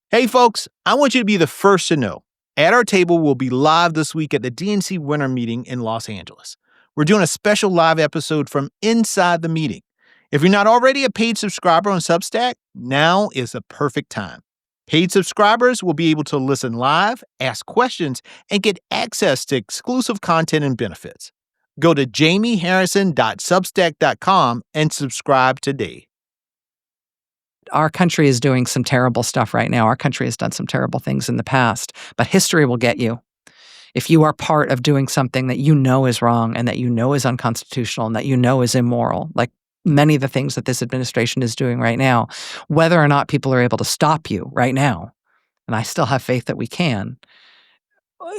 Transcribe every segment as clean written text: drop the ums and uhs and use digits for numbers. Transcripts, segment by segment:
Hey, folks, I want you to be the first to know. At Our Table will be live this week at the DNC Winter Meeting in Los Angeles. We're doing a special live episode from inside the meeting. If you're not already a paid subscriber on Substack, now is the perfect time. Paid subscribers will be able to listen live, ask questions, and get access to exclusive content and benefits. Go to jamieharrison.substack.com and subscribe today. Our country is doing some terrible stuff right now. Our country has done some terrible things in the past, but history will get you. If you are part of doing something that you know is wrong and that you know is unconstitutional and that you know is immoral, like many of the things that this administration is doing right now, whether or not people are able to stop you right now, and I still have faith that we can,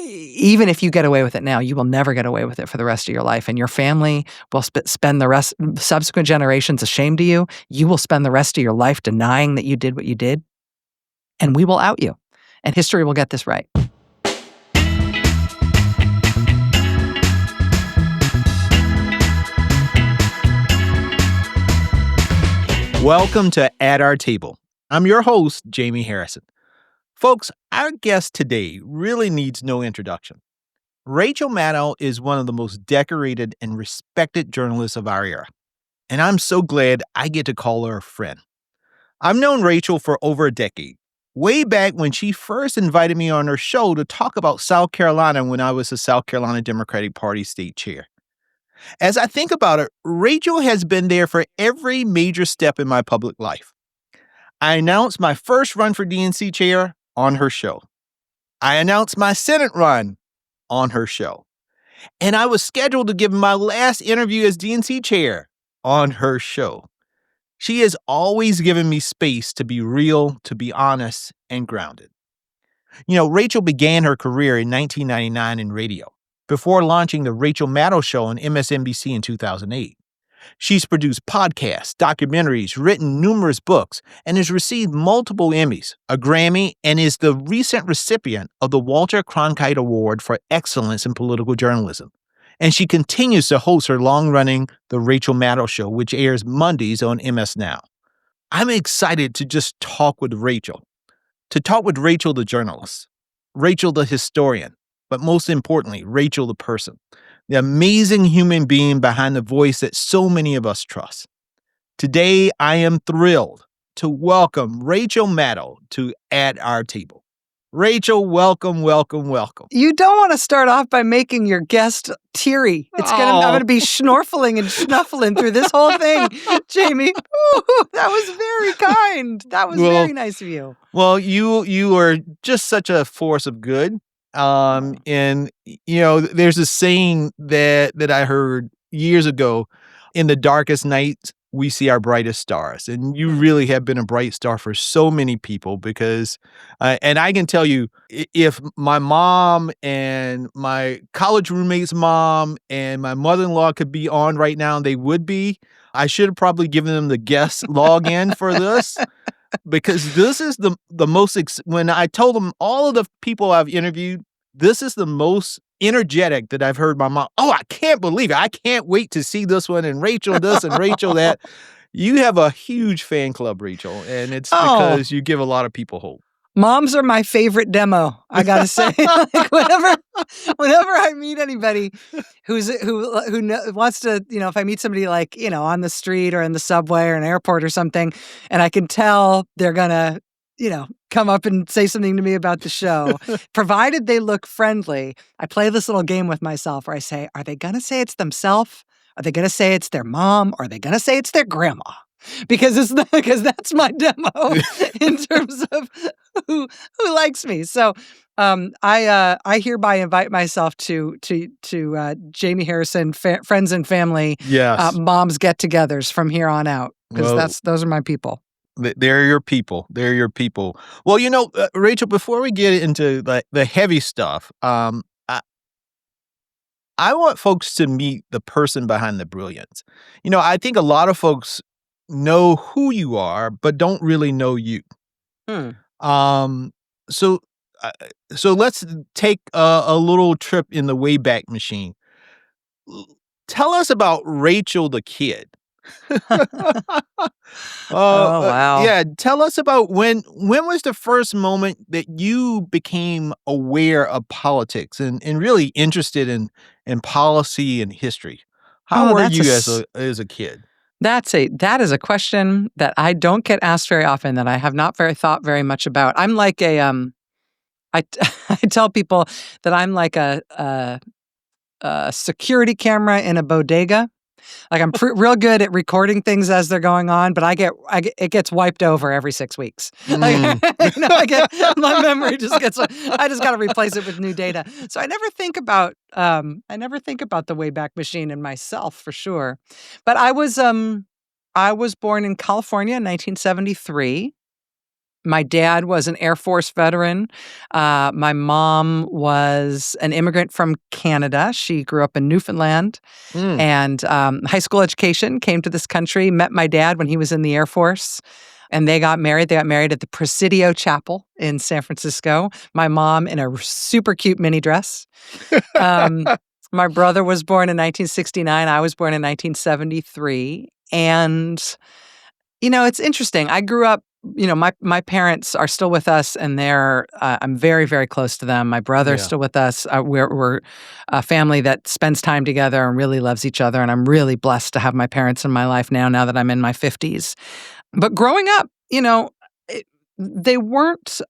even if you get away with it now, you will never get away with it for the rest of your life. And your family will spend the subsequent generations ashamed of you. You will spend the rest of your life denying that you did what you did. And we will out you. And history will get this right. Welcome to At Our Table. I'm your host, Jamie Harrison. Folks, our guest today really needs no introduction. Rachel Maddow is one of the most decorated and respected journalists of our era, and I'm so glad I get to call her a friend. I've known Rachel for over a decade, way back when she first invited me on her show to talk about South Carolina when I was the South Carolina Democratic Party state chair. As I think about it, Rachel has been there for every major step in my public life. I announced my first run for DNC chair on her show. I announced my Senate run on her show. And I was scheduled to give my last interview as DNC chair on her show. She has always given me space to be real, to be honest, and grounded. You know, Rachel began her career in 1999 in radio, before launching the Rachel Maddow Show on MSNBC in 2008. She's produced podcasts, documentaries, written numerous books, and has received multiple Emmys, a Grammy, and is the recent recipient of the Walter Cronkite Award for Excellence in Political Journalism. And she continues to host her long-running The Rachel Maddow Show, which airs Mondays on MS Now. I'm excited to just talk with Rachel. To talk with Rachel the journalist, Rachel the historian, but most importantly, Rachel the person. The amazing human being behind the voice that so many of us trust. Today, I am thrilled to welcome Rachel Maddow to At Our Table. Rachel, welcome, welcome, welcome. You don't want to start off by making your guest teary. I'm going to be schnorfling and snuffling through this whole thing, Jamie. Ooh, that was very kind. That was very nice of you. Well, you are just such a force of good. And you know, there's a saying that I heard years ago: in the darkest nights, we see our brightest stars. And you really have been a bright star for so many people because, and I can tell you, if my mom and my college roommate's mom and my mother-in-law could be on right now, they would be. I should have probably given them the guest login for this. Because this is the most, when I told them all of the people I've interviewed, this is the most energetic that I've heard my mom. Oh, I can't believe it. I can't wait to see this one and Rachel this and Rachel that. You have a huge fan club, Rachel, and it's because you give a lot of people hope. Moms are my favorite demo, I gotta say. Like whenever I meet anybody who wants to, if I meet somebody like, on the street or in the subway or an airport or something, and I can tell they're gonna, come up and say something to me about the show, provided they look friendly, I play this little game with myself where I say, are they gonna say it's themselves? Are they gonna say it's their mom? Or are they gonna say it's their grandma? Because that's my demo in terms of who likes me. So I hereby invite myself to Jamie Harrison friends and family moms get-togethers from here on out, because those are my people. They're your people. They're your people. Well, Rachel, before we get into the heavy stuff, I want folks to meet the person behind the brilliance. I think a lot of folks know who you are, but don't really know you. So let's take a little trip in the Wayback Machine. Tell us about Rachel the kid. Oh, wow. Yeah. Tell us about when was the first moment that you became aware of politics and really interested in policy and history? How Oh, were you as a kid? that is a question that I don't get asked very often, that I have not thought very much about. I'm like I I tell people that I'm like a security camera in a bodega. Like I'm real good at recording things as they're going on, but it gets wiped over every 6 weeks. Like, Mm. my memory just gets. I just got to replace it with new data. So I never think about the Wayback Machine in myself for sure. But I was born in California in 1973. My dad was an Air Force veteran. My mom was an immigrant from Canada. She grew up in Newfoundland. Mm. And high school education, came to this country, met my dad when he was in the Air Force, and they got married. They got married at the Presidio Chapel in San Francisco. My mom in a super cute mini dress. My brother was born in 1969. I was born in 1973. And, it's interesting. I grew up, my parents are still with us, and I'm very, very close to them. My brother's Yeah. still with us. We're a family that spends time together and really loves each other. And I'm really blessed to have my parents in my life now that I'm in my 50s. But growing up, they weren't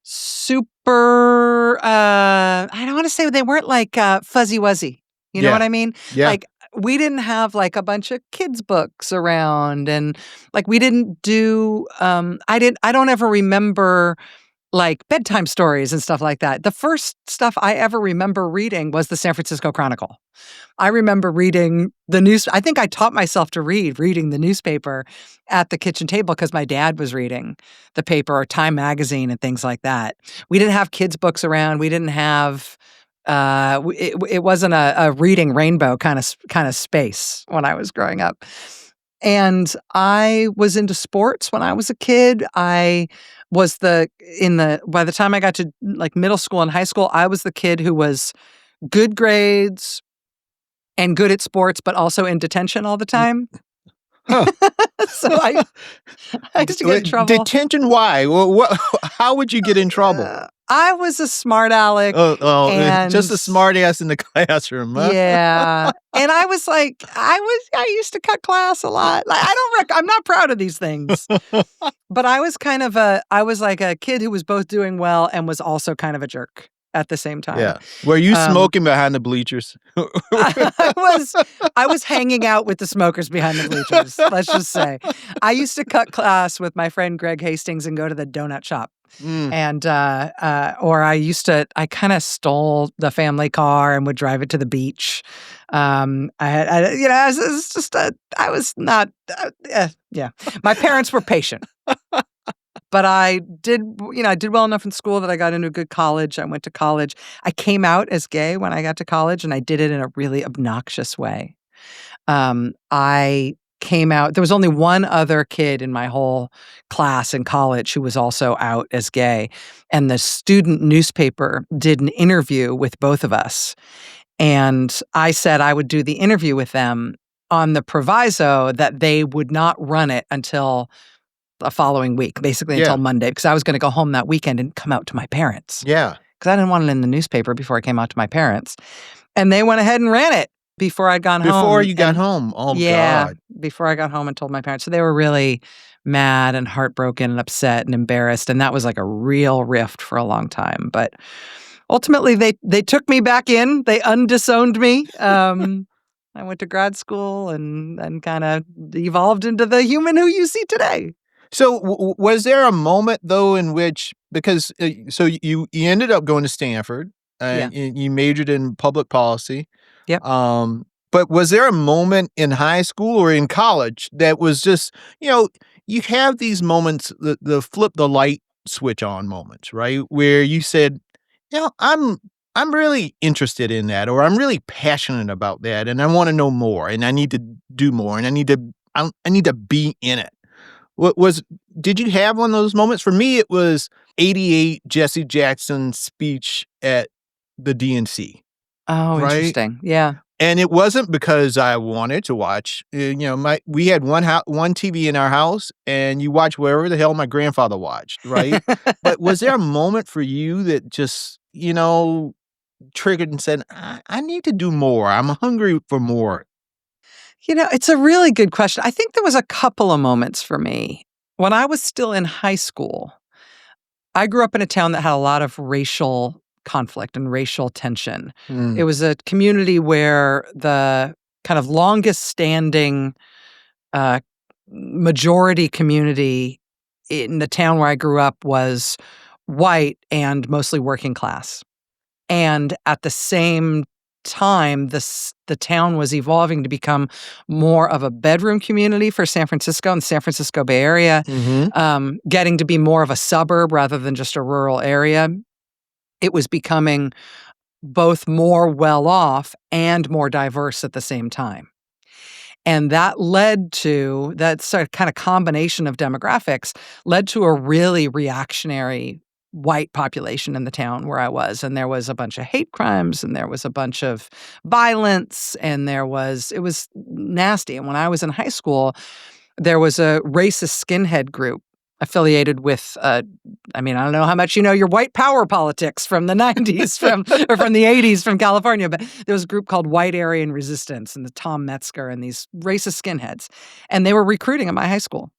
super, I don't want to say they weren't like fuzzy wuzzy. You know Yeah. what I mean? Yeah. Like, we didn't have like a bunch of kids' books around, and like we didn't do I don't ever remember like bedtime stories and stuff like that. The first stuff I ever remember reading was the San Francisco Chronicle. I remember reading the news. I think I taught myself to reading the newspaper at the kitchen table because my dad was reading the paper, or Time magazine and things like that. We didn't have kids' books around. We didn't have it wasn't a reading rainbow kind of space when I was growing up. And I was into sports when I was a kid. I was by the time I got to like middle school and high school, I was the kid who was good grades and good at sports, but also in detention all the time. Huh. So I used to get in trouble. Detention? Why? How would you get in trouble? I was a smart Aleck. Just a smart ass in the classroom, huh? Yeah. And I was like, I used to cut class a lot. Like, I'm not proud of these things. But I was I was like a kid who was both doing well and was also kind of a jerk at the same time. Yeah. Were you smoking behind the bleachers? I was hanging out with the smokers behind the bleachers, let's just say. I used to cut class with my friend Greg Hastings and go to the donut shop. Mm. And or I kind of stole the family car and would drive it to the beach. I was not, yeah. My parents were patient. But I did well enough in school that I got into a good college. I went to college. I came out as gay when I got to college, and I did it in a really obnoxious way. I came out. There was only one other kid in my whole class in college who was also out as gay. And the student newspaper did an interview with both of us. And I said I would do the interview with them on the proviso that they would not run it until the following week, basically until Monday, because I was going to go home that weekend and come out to my parents. Yeah. Because I didn't want it in the newspaper before I came out to my parents. And they went ahead and ran it before I'd gone home. Before you got home. Oh, yeah, God. Before I got home and told my parents. So they were really mad and heartbroken and upset and embarrassed. And that was like a real rift for a long time. But ultimately, they took me back in. They undisowned me. I went to grad school and kind of evolved into the human who you see today. So was there a moment, though, in which, because so you ended up going to Stanford, and you majored in public policy. Yep. But was there a moment in high school or in college that was just, you have these moments, the flip the light switch on moments, right? Where you said, I'm really interested in that, or I'm really passionate about that, and I want to know more, and I need to do more, and I need to be in it. Did you have one of those moments? For me, it was 88 Jesse Jackson's speech at the DNC. Oh, right? interesting. Yeah. And it wasn't because I wanted to watch. We had one TV in our house, and you watch wherever the hell my grandfather watched, right? But was there a moment for you that just, triggered and said, I need to do more. I'm hungry for more. It's a really good question. I think there was a couple of moments for me. When I was still in high school, I grew up in a town that had a lot of racial conflict and racial tension. It was a community where the kind of longest standing majority community in the town where I grew up was white and mostly working class. And at the same time, the town was evolving to become more of a bedroom community for San Francisco and the San Francisco Bay Area, getting to be more of a suburb rather than just a rural area. It was becoming both more well-off and more diverse at the same time. And that led to, that sort of kind of combination of demographics led to a really reactionary white population in the town where I was. And there was a bunch of hate crimes and there was a bunch of violence and it was nasty. And when I was in high school, there was a racist skinhead group affiliated with, I don't know how much you know your white power politics from the 90s or from the 80s from California, but there was a group called White Aryan Resistance and the Tom Metzger and these racist skinheads. And they were recruiting at my high school.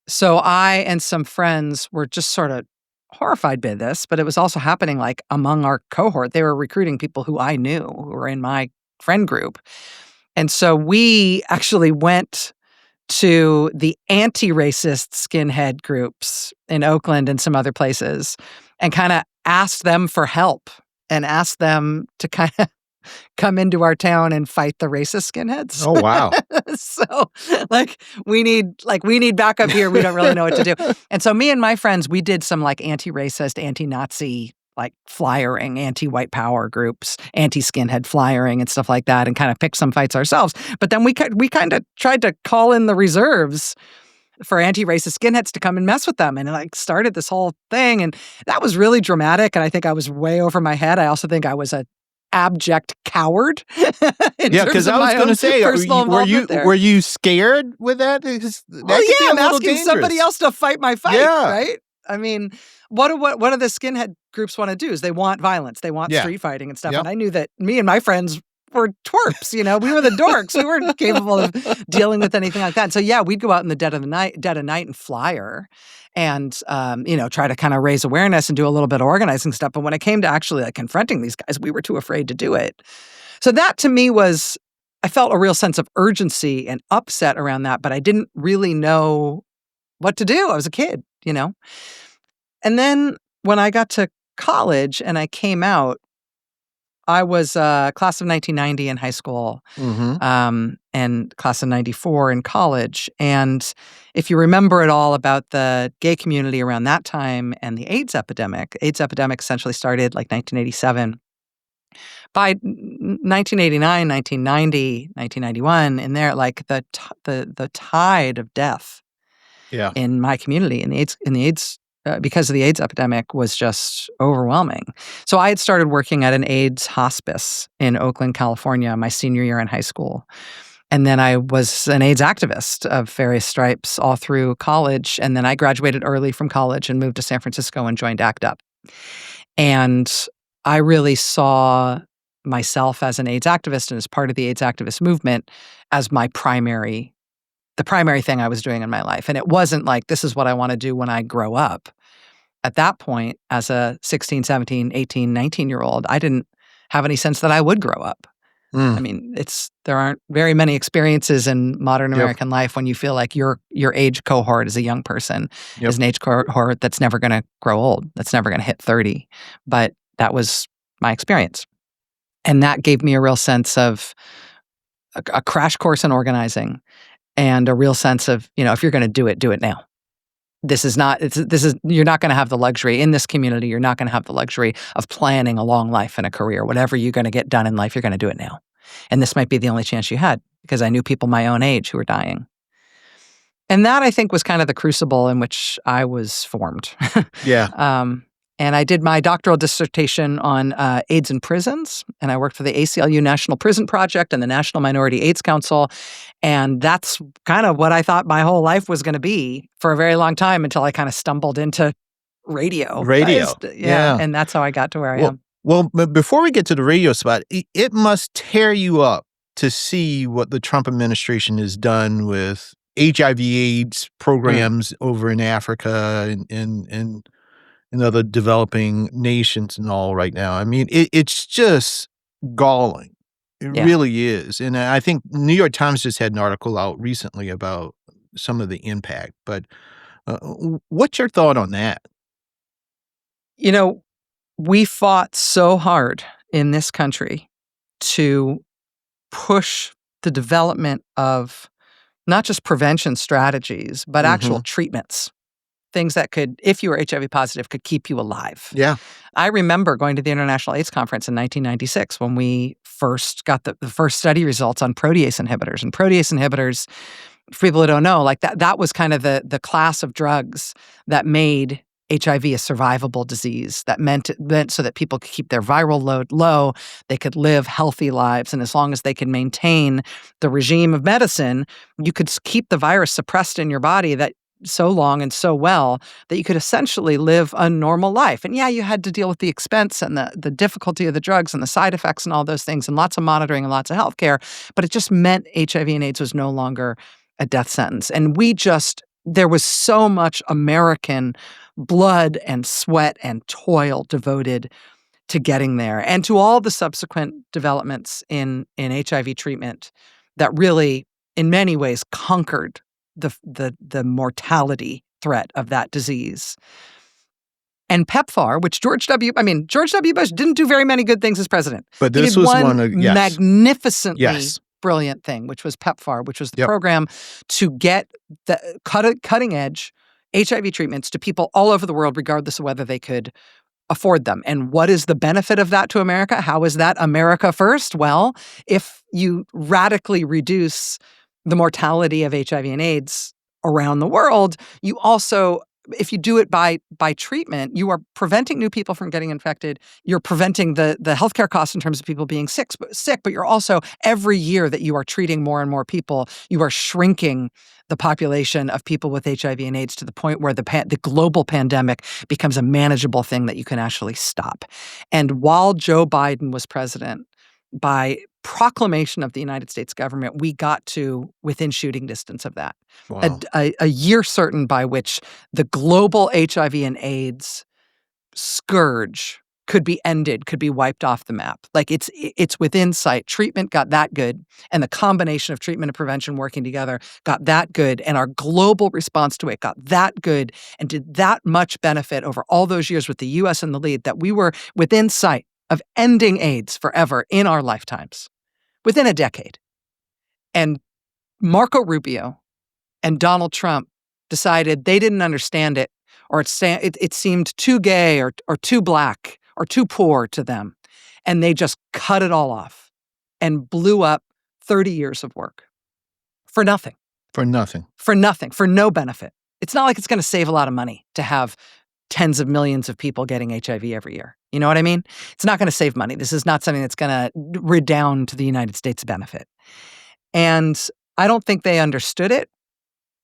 So I and some friends were just sort of horrified by this, but it was also happening like among our cohort. They were recruiting people who I knew who were in my friend group. And so we actually went to the anti-racist skinhead groups in Oakland and some other places and kind of asked them for help and asked them to kind of come into our town and fight the racist skinheads. Oh, wow. So we need backup here. We don't really know what to do. And so me and my friends, we did some like anti-racist, anti-Nazi flyering, anti-white power groups, anti-skinhead flyering and stuff like that, and kind of picked some fights ourselves. But then we kind of tried to call in the reserves for anti-racist skinheads to come and mess with them, and started this whole thing, and that was really dramatic. And I think I was way over my head. I also think I was a abject coward. Because I was going to say, were you scared with that? I'm asking somebody else to fight my fight, right? I mean, what do the skinhead groups want to do? Is they want violence, they want street fighting and stuff. Yep. And I knew that me and my friends were twerps. We were the dorks. We weren't capable of dealing with anything like that. And so we'd go out in the dead of night and flyer, and try to kind of raise awareness and do a little bit of organizing stuff. But when it came to actually confronting these guys, we were too afraid to do it. So that to me I felt a real sense of urgency and upset around that, but I didn't really know what to do. I was a kid, And then when I got to college and I came out, I was class of 1990 in high school, and class of 94 in college. And if you remember at all about the gay community around that time and the AIDS epidemic essentially started 1987. By 1989, 1990, 1991, in there, the tide of death in my community in the AIDS because of the AIDS epidemic was just overwhelming. So I had started working at an AIDS hospice in Oakland, California, my senior year in high school. And then I was an AIDS activist of various stripes all through college. And then I graduated early from college and moved to San Francisco and joined ACT UP. And I really saw myself as an AIDS activist and as part of the AIDS activist movement as the primary thing I was doing in my life. And it wasn't like, this is what I want to do when I grow up. At that point, as a 16, 17, 18, 19-year-old, I didn't have any sense that I would grow up. I mean, there aren't very many experiences in modern American life when you feel like your age cohort as a young person is an age cohort that's never going to grow old, that's never going to hit 30. But that was my experience. And that gave me a real sense of a crash course in organizing and a real sense of, if you're going to do it now. You're not going to have the luxury in this community. You're not going to have the luxury of planning a long life and a career. Whatever you're going to get done in life, you're going to do it now. And this might be the only chance you had, because I knew people my own age who were dying. And that, I think, was kind of the crucible in which I was formed. And I did my doctoral dissertation on AIDS in prisons, and I worked for the ACLU National Prison Project and the National Minority AIDS Council. And that's kind of what I thought my whole life was going to be for a very long time until I kind of stumbled into radio. Radio. Yeah. And that's how I got to where I am. Well, but before we get to the radio spot, it must tear you up to see what the Trump administration has done with HIV/AIDS programs over in Africa and in other developing nations and all right now. I mean, it's just galling. It really is. And I think New York Times just had an article out recently about some of the impact. But what's your thought on that? You know, we fought so hard in this country to push the development of not just prevention strategies, but actual treatments. Things that could, if you were HIV positive, could keep you alive. Yeah. I remember going to the International AIDS Conference in 1996 when we first got the first study results on protease inhibitors. And protease inhibitors, for people who don't know, like that was kind of the class of drugs that made HIV a survivable disease. That meant so that people could keep their viral load low, they could live healthy lives, and as long as they could maintain the regime of medicine, you could keep the virus suppressed in your body that so long and so well that you could essentially live a normal life. And yeah, you had to deal with the expense and the difficulty of the drugs and the side effects and all those things and lots of monitoring and lots of healthcare, but it just meant HIV and AIDS was no longer a death sentence. And there was so much American blood and sweat and toil devoted to getting there and to all the subsequent developments in HIV treatment that really, in many ways, conquered the mortality threat of that disease. And PEPFAR, which George W. Bush didn't do very many good things as president. But this was one of magnificently brilliant thing, which was PEPFAR, which was the program to get the cutting edge HIV treatments to people all over the world, regardless of whether they could afford them. And what is the benefit of that to America? How is that America first? Well, if you radically reduce the mortality of HIV and AIDS around the world, you also, if you do it by treatment, you are preventing new people from getting infected. You're preventing the healthcare costs in terms of people being sick, but you're also, every year that you are treating more and more people, you are shrinking the population of people with HIV and AIDS to the point where the global pandemic becomes a manageable thing that you can actually stop. And while Joe Biden was president, by proclamation of the United States government, we got to within shooting distance of that. Wow. A year certain by which the global HIV and AIDS scourge could be ended, could be wiped off the map. Like it's within sight. Treatment got that good, and the combination of treatment and prevention working together got that good, and our global response to it got that good and did that much benefit over all those years with the U.S. in the lead that we were within sight of ending AIDS forever in our lifetimes, within a decade. And Marco Rubio and Donald Trump decided they didn't understand it, or it seemed too gay or too black or too poor to them. And they just cut it all off and blew up 30 years of work for nothing. For nothing. For nothing, for no benefit. It's not like it's going to save a lot of money to have tens of millions of people getting HIV every year. You know what I mean? It's not going to save money. This is not something that's going to redound to the United States' benefit. And I don't think they understood it.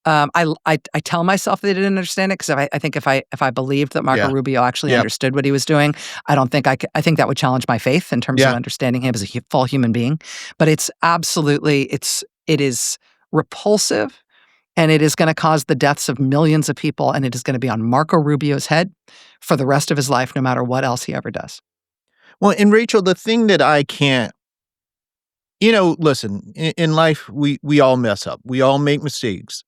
I tell myself they didn't understand it because I think if I believed that Marco Rubio actually understood what he was doing, I don't think I think that would challenge my faith in terms of understanding him as a full human being. But it's absolutely, it is repulsive. And it is going to cause the deaths of millions of people, and it is going to be on Marco Rubio's head for the rest of his life, no matter what else he ever does. Well, and Rachel, the thing that I can't, listen, in life, we all mess up. We all make mistakes.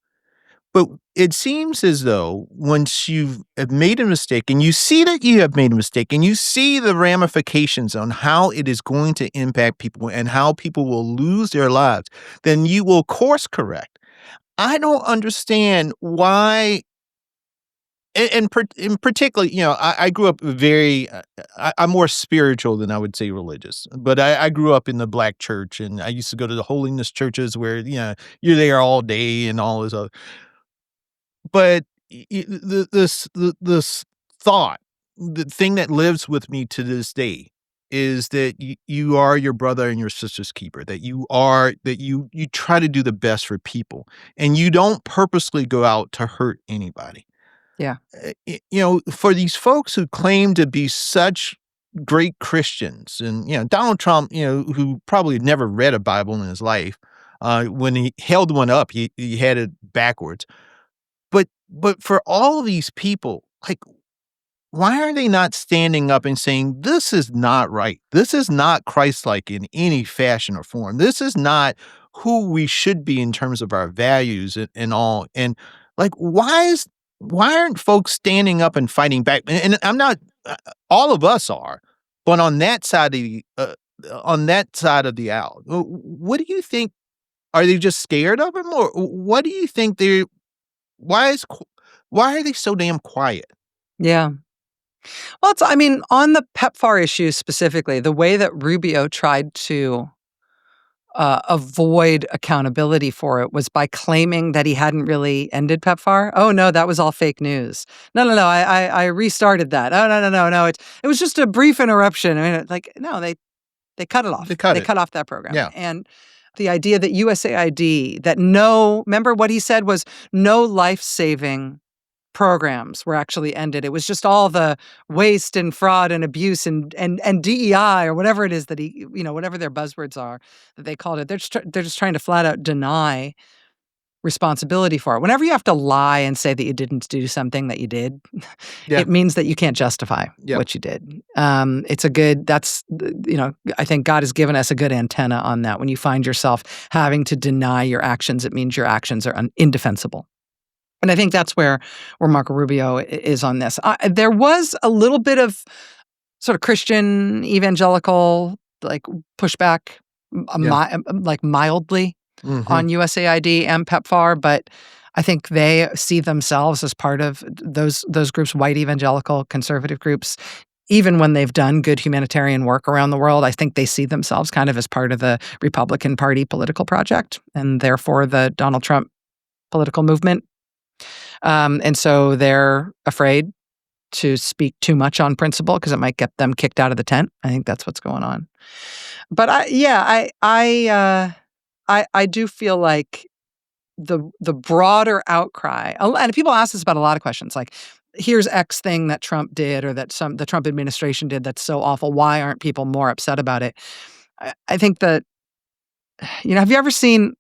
But it seems as though once you have made a mistake and you see that you have made a mistake and you see the ramifications on how it is going to impact people and how people will lose their lives, then you will course correct. I don't understand why, and particularly, I grew up I'm more spiritual than I would say religious, but I grew up in the Black church, and I used to go to the holiness churches where, you're there all day and all this other. But this thought the thing that lives with me to this day is that you are your brother and your sister's keeper, that you try to do the best for people, and you don't purposely go out to hurt anybody. Yeah. For these folks who claim to be such great Christians, and Donald Trump, who probably never read a Bible in his life, when he held one up, he had it backwards. But for all of these people, like, why are they not standing up and saying, this is not right? This is not Christ-like in any fashion or form. This is not who we should be in terms of our values and all. And like, why aren't folks standing up and fighting back? And I'm not, all of us are, but on that side of the aisle, what do you think? Are they just scared of him, or what do you think why are they so damn quiet? Yeah. Well, on the PEPFAR issue specifically, the way that Rubio tried to avoid accountability for it was by claiming that he hadn't really ended PEPFAR. Oh no, that was all fake news. No, I restarted that. Oh no, it was just a brief interruption. No, they cut it off. They cut off that program. Yeah. And the idea that USAID, remember what he said was no life-saving programs were actually ended. It was just all the waste and fraud and abuse and DEI or whatever it is that whatever their buzzwords are that they called it. They're just trying to flat out deny responsibility for it. Whenever you have to lie and say that you didn't do something that you did, it means that you can't justify what you did. I think God has given us a good antenna on that. When you find yourself having to deny your actions, it means your actions are indefensible. And I think that's where Marco Rubio is on this. There was a little bit of sort of Christian evangelical pushback, mildly on USAID and PEPFAR, but I think they see themselves as part of those groups, white evangelical conservative groups. Even when they've done good humanitarian work around the world, I think they see themselves kind of as part of the Republican Party political project, and therefore the Donald Trump political movement. And so they're afraid to speak too much on principle because it might get them kicked out of the tent. I think that's what's going on. But I do feel like the broader outcry, and people ask us about a lot of questions, like, here's X thing that Trump did or that the Trump administration did that's so awful. Why aren't people more upset about it? I think that, have you ever seen,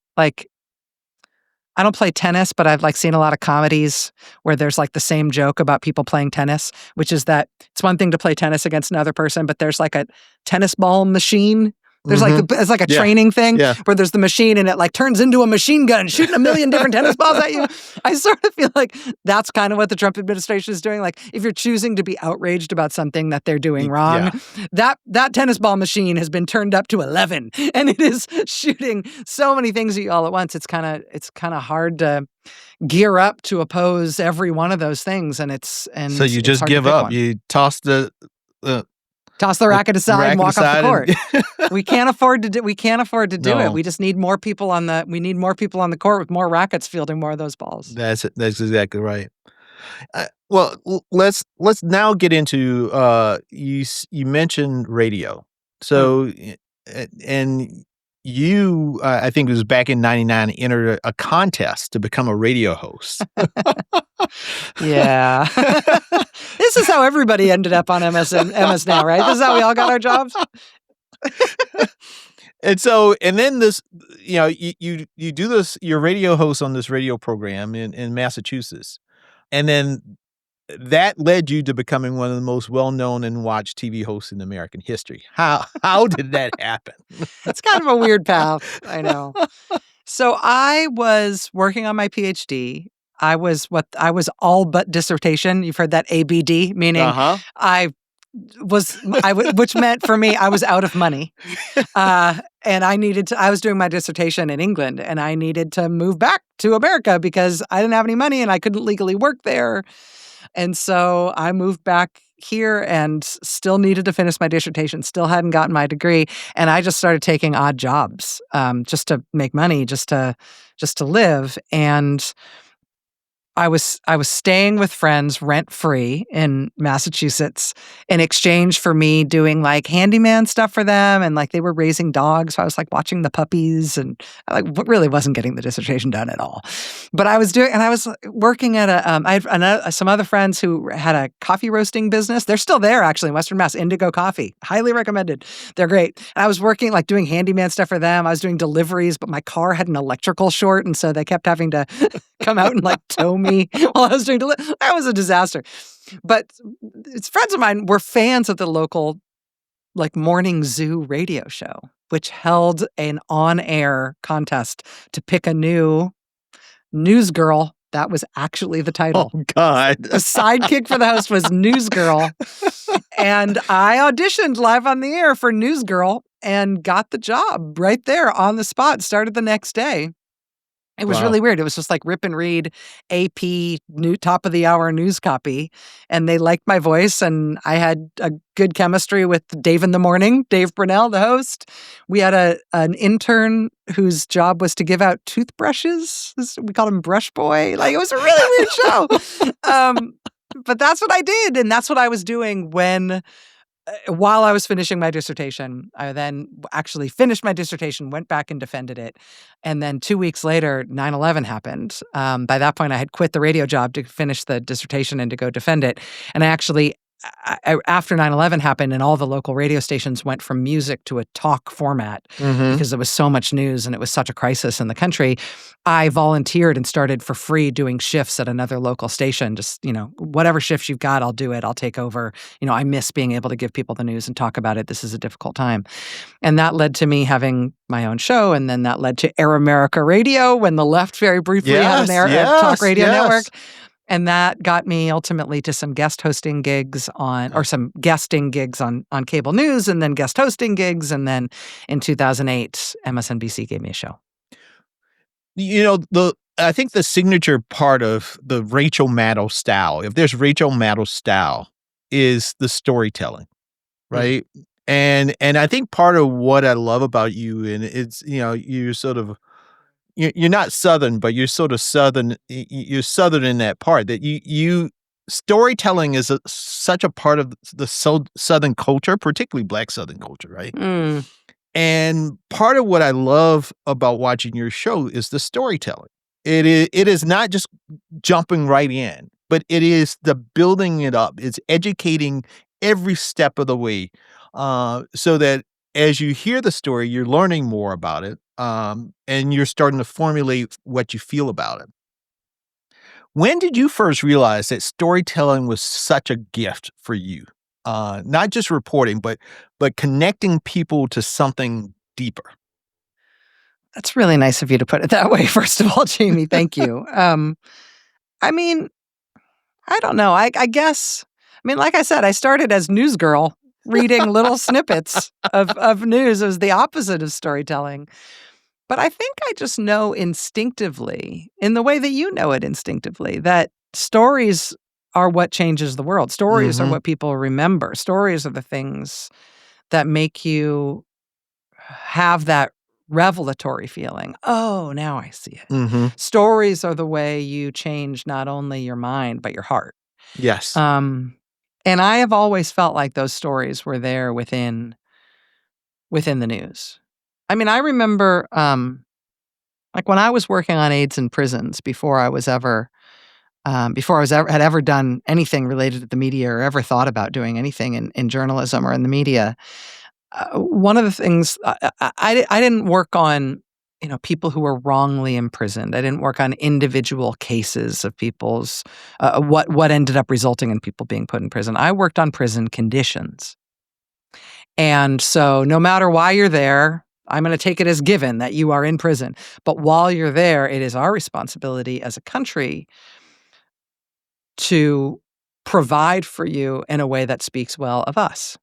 I don't play tennis, but I've seen a lot of comedies where there's the same joke about people playing tennis, which is that it's one thing to play tennis against another person, but there's a tennis ball machine. There's it's a training thing where there's the machine and it turns into a machine gun shooting a million different tennis balls at you. I sort of feel like that's kind of what the Trump administration is doing. If you're choosing to be outraged about something that they're doing wrong, that tennis ball machine has been turned up to 11 and it is shooting so many things at you all at once. It's kind of hard to gear up to oppose every one of those things, so you just give up. You toss the racket aside and walk off the court. We can't afford to do it. We just need more people on the court with more rackets fielding more of those balls. That's exactly right. Well, let's now get into you mentioned radio. So and you, I think it was back in '99, entered a contest to become a radio host. Yeah. This is how everybody ended up on MS Now, right? This is how we all got our jobs. And then this, you do this, you're radio host on this radio program in Massachusetts. And then that led you to becoming one of the most well-known and watched TV hosts in American history. How did that happen? It's kind of a weird path, I know. So I was working on my PhD. I was all but dissertation. You've heard that ABD, meaning which meant for me, I was out of money. And I was doing my dissertation in England and I needed to move back to America because I didn't have any money and I couldn't legally work there. And so I moved back here and still needed to finish my dissertation, still hadn't gotten my degree. And I just started taking odd jobs, just to make money, just to live. And I was staying with friends rent-free in Massachusetts in exchange for me doing like handyman stuff for them, and like they were raising dogs, so I was like watching the puppies, and I like really wasn't getting the dissertation done at all. But I was working at I had some other friends who had a coffee roasting business. They're still there actually in Western Mass. Indigo Coffee, highly recommended. They're great. And I was working like doing handyman stuff for them. I was doing deliveries, but my car had an electrical short, and so they kept having to come out and like tow me while I was doing delivery. That was a disaster. But it's friends of mine were fans of the local like morning zoo radio show, which held an on-air contest to pick a new news girl. That was actually the title. Oh, God. The sidekick for the host was News Girl. And I auditioned live on the air for News Girl and got the job right there on the spot, started the next day. It was really weird. It was just like rip and read AP new top of the hour news copy. And they liked my voice, and I had a good chemistry with Dave in the Morning, Dave Brunell, the host. We had an intern whose job was to give out toothbrushes. We called him Brush Boy. Like, it was a really weird show. But that's what I did. And that's what I was doing while I was finishing my dissertation. I then actually finished my dissertation, went back and defended it. And then 2 weeks later, 9/11 happened. By that point, I had quit the radio job to finish the dissertation and to go defend it. And I actually, after 9/11 happened and all the local radio stations went from music to a talk format because there was so much news and it was such a crisis in the country, I volunteered and started for free doing shifts at another local station. Just, whatever shifts you've got, I'll do it. I'll take over. I miss being able to give people the news and talk about it. This is a difficult time. And that led to me having my own show. And then that led to Air America Radio when the left very briefly had an talk radio network. And that got me ultimately to some guest hosting gigs or some guesting gigs on cable news, and then guest hosting gigs. And then in 2008, MSNBC gave me a show. I think the signature part of the Rachel Maddow style, if there's Rachel Maddow style, is the storytelling, right? Mm-hmm. And I think part of what I love about you, and it's, you're sort of, you're not Southern, but you're sort of Southern. You're Southern in that part that you storytelling is such a part of the Southern culture, particularly Black Southern culture, right? Mm. And part of what I love about watching your show is the storytelling. It is not just jumping right in, but it is the building it up. It's educating every step of the way, so that as you hear the story, you're learning more about it. And you're starting to formulate what you feel about it. When did you first realize that storytelling was such a gift for you? Not just reporting, but connecting people to something deeper. That's really nice of you to put it that way. First of all, Jamie, thank you. I mean, I don't know. I guess, like I said, I started as news girl, reading little snippets of news. It was the opposite of storytelling. But I think I just know instinctively, in the way that you know it instinctively, that stories are what changes the world. Stories are what people remember. Stories are the things that make you have that revelatory feeling. Oh, now I see it. Stories are the way you change not only your mind, but your heart. Yes. And I have always felt like those stories were there within the news. I remember, like when I was working on AIDS in prisons before I had ever done anything related to the media or ever thought about doing anything in journalism or in the media. One of the things I didn't work on, people who were wrongly imprisoned. I didn't work on individual cases of people's what ended up resulting in people being put in prison. I worked on prison conditions, and so no matter why you're there, I'm going to take it as given that you are in prison. But while you're there, it is our responsibility as a country to provide for you in a way that speaks well of us,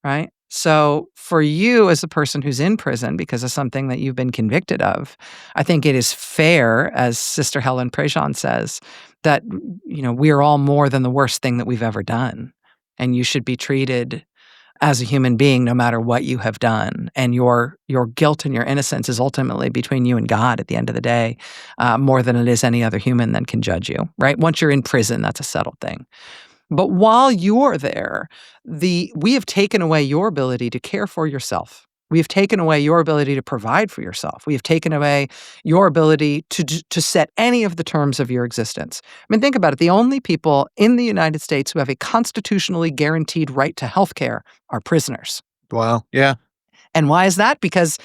right? So for you as a person who's in prison because of something that you've been convicted of, I think it is fair, as Sister Helen Prejean says, that, we are all more than the worst thing that we've ever done. And you should be treated as a human being, no matter what you have done. And your guilt and your innocence is ultimately between you and God at the end of the day, more than it is any other human that can judge you, right? Once you're in prison, that's a settled thing. But while you're there, we have taken away your ability to care for yourself. We have taken away your ability to provide for yourself. We have taken away your ability to set any of the terms of your existence. I mean, think about it. The only people in the United States who have a constitutionally guaranteed right to health care are prisoners. Wow. Yeah. And why is that? Because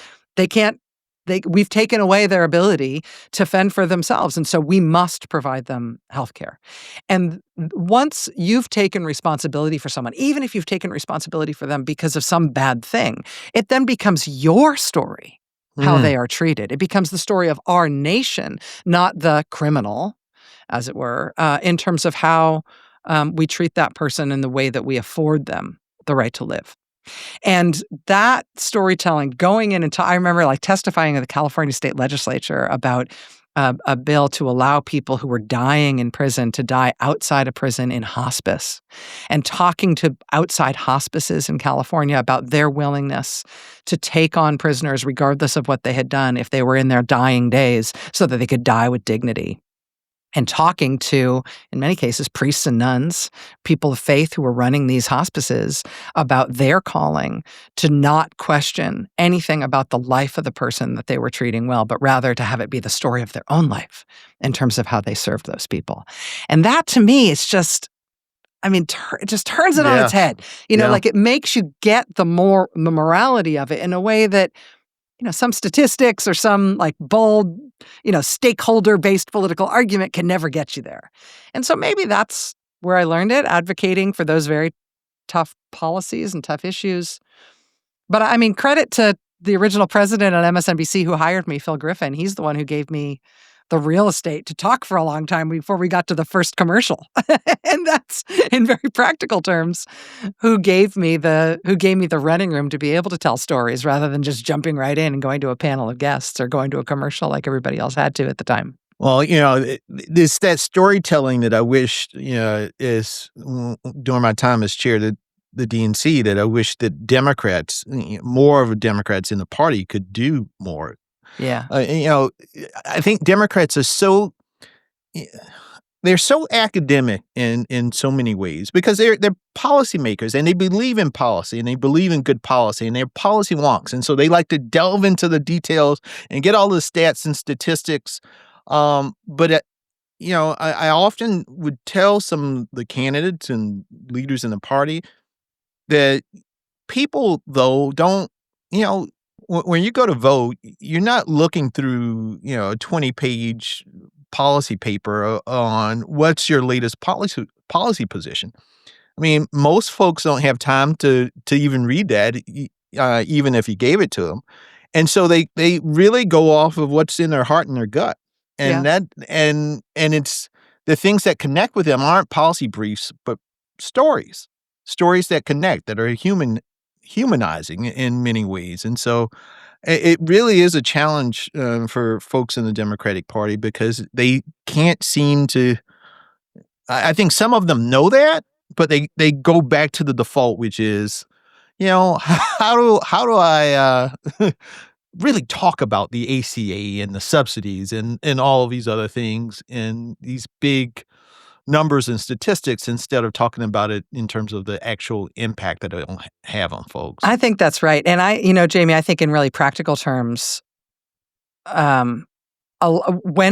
we've taken away their ability to fend for themselves. And so we must provide them health care. And once you've taken responsibility for someone, even if you've taken responsibility for them because of some bad thing, it then becomes your story, how they are treated. It becomes the story of our nation, not the criminal, as it were, in terms of how we treat that person and the way that we afford them the right to live. And that storytelling going in, I remember like testifying in the California State Legislature about a bill to allow people who were dying in prison to die outside of prison in hospice, and talking to outside hospices in California about their willingness to take on prisoners regardless of what they had done if they were in their dying days so that they could die with dignity. And talking to, in many cases, priests and nuns, people of faith who were running these hospices about their calling to not question anything about the life of the person that they were treating well, but rather to have it be the story of their own life in terms of how they served those people. And that, to me, is just, I mean, it just turns it on its head. You know, like it makes you get the morality of it in a way that, you know, some statistics or some like bold, you know, stakeholder-based political argument can never get you there. And so maybe that's where I learned it, advocating for those very tough policies and tough issues. But I mean, credit to the original president at MSNBC who hired me, Phil Griffin. He's the one who gave me the real estate to talk for a long time before we got to the first commercial. And that's, in very practical terms, who gave me the running room to be able to tell stories rather than just jumping right in and going to a panel of guests or going to a commercial like everybody else had to at the time. Well, you know, there's that storytelling that I wish, you know, is during my time as chair of the DNC, that I wish that Democrats, more of the Democrats in the party could do more. Yeah. You know, I think Democrats are they're so academic in so many ways because they're policymakers and they believe in policy and they believe in good policy and they're policy wonks. And so they like to delve into the details and get all the stats and statistics. But you know, I often would tell some of the candidates and leaders in the party that people, though, don't, you know, when you go to vote, you're not looking through, you know, a 20-page policy paper on what's your latest policy position. I mean, most folks don't have time to even read that, even if you gave it to them. And so they really go off of what's in their heart and their gut. And and it's the things that connect with them aren't policy briefs, but stories that connect, that are humanizing in many ways. And so it really is a challenge for folks in the Democratic Party because they can't seem to, I think some of them know that, but they go back to the default, which is, you know, how do I really talk about the ACA and the subsidies and all of these other things and these big numbers and statistics instead of talking about it in terms of the actual impact that it'll have on folks. I think that's right. And you know, Jamie, I think in really practical terms, when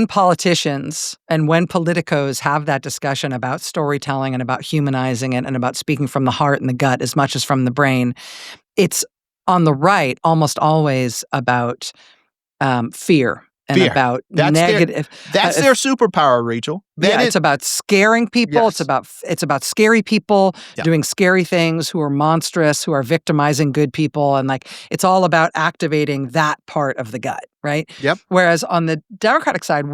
politicians and when politicos have that discussion about storytelling and about humanizing it and about speaking from the heart and the gut as much as from the brain, it's on the right almost always about fear. And about negative. That's their superpower, Rachel. It's about scaring people. Yes. It's about scary people doing scary things who are monstrous, who are victimizing good people, and like it's all about activating that part of the gut, right? Yep. Whereas on the Democratic side,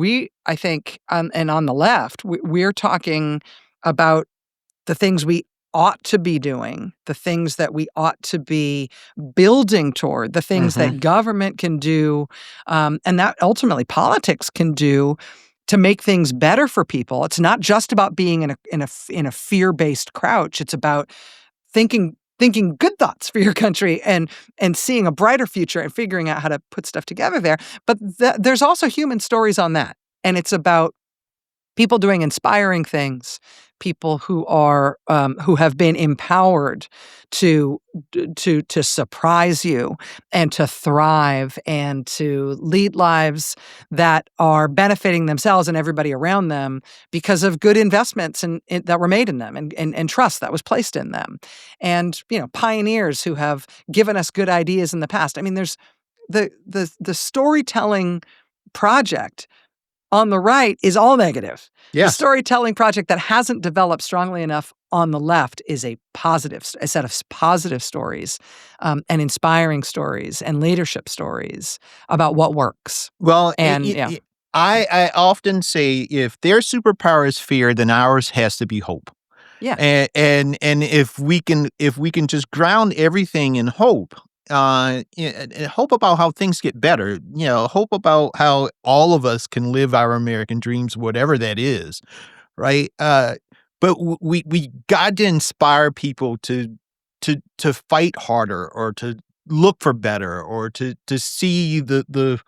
I think, and on the left, we're talking about the things we ought to be doing, the things that we ought to be building toward, the things that government can do, and that ultimately politics can do to make things better for people. It's not just about being in a fear-based crouch. It's about thinking thinking good thoughts for your country and seeing a brighter future and figuring out how to put stuff together there. But there's also human stories on that. And it's about people doing inspiring things, people who are who have been empowered to surprise you and to thrive and to lead lives that are benefiting themselves and everybody around them because of good investments that were made in them and trust that was placed in them, and pioneers who have given us good ideas in the past. I mean, there's the storytelling project on the right is all negative. Yes. The storytelling project that hasn't developed strongly enough on the left is a set of positive stories, and inspiring stories and leadership stories about what works. Well, and I often say if their superpower is fear, then ours has to be hope. Yeah. And if we can just ground everything in hope, and hope about how things get better, hope about how all of us can live our American dreams, whatever that is, right? But we got to inspire people to fight harder, or to look for better, or to see the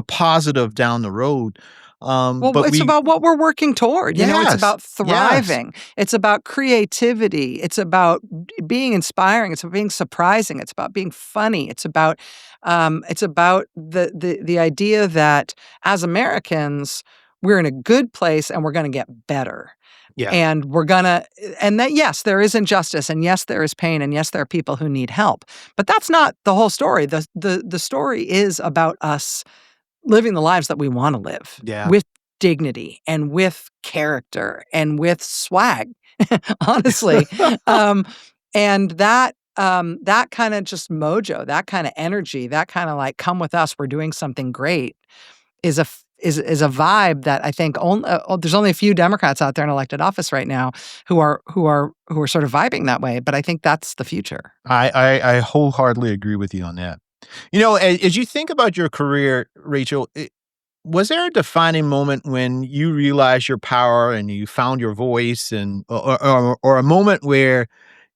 positive down the road. But it's about what we're working toward. It's Yes, about thriving. Yes. It's about creativity. It's about being inspiring. It's about being surprising. It's about being funny. It's about the idea that as Americans, we're in a good place and we're going to get better. Yeah. And that, yes, there is injustice, and yes, there is pain, and yes, there are people who need help. But that's not the whole story. The story is about us living the lives that we want to live, with dignity and with character and with swag, honestly. And that kind of just mojo, that kind of energy, that kind of like, come with us, we're doing something great, is a vibe that I think there's only a few Democrats out there in elected office right now who are sort of vibing that way. But I think that's the future. I wholeheartedly agree with you on that. As you think about your career, Rachel, was there a defining moment when you realized your power and you found your voice, and or a moment where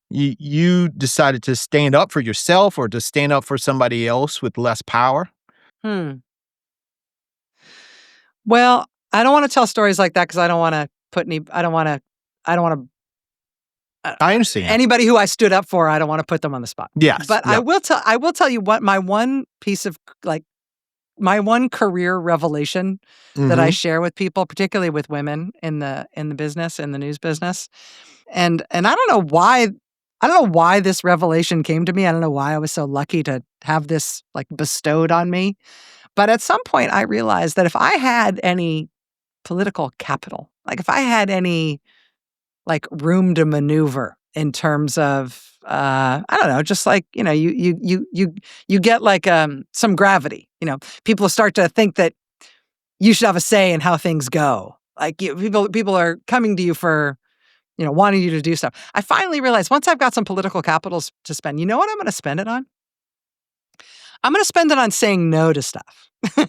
you decided to stand up for yourself or to stand up for somebody else with less power? Well, I don't want to tell stories like that because I don't want to put any. I don't want to. I understand. Anybody who I stood up for, I don't want to put them on the spot. Yes, but I will tell you what my one piece of my one career revelation that I share with people, particularly with women in the business, in the news business, and I don't know why. I don't know why this revelation came to me. I don't know why I was so lucky to have this bestowed on me. But at some point, I realized that if I had any political capital, if I had any room to maneuver in terms of I don't know, just you get some gravity. People start to think that you should have a say in how things go. People are coming to you for wanting you to do stuff. I finally realized once I've got some political capital to spend, you know what I'm going to spend it on? I'm going to spend it on saying no to stuff. I'm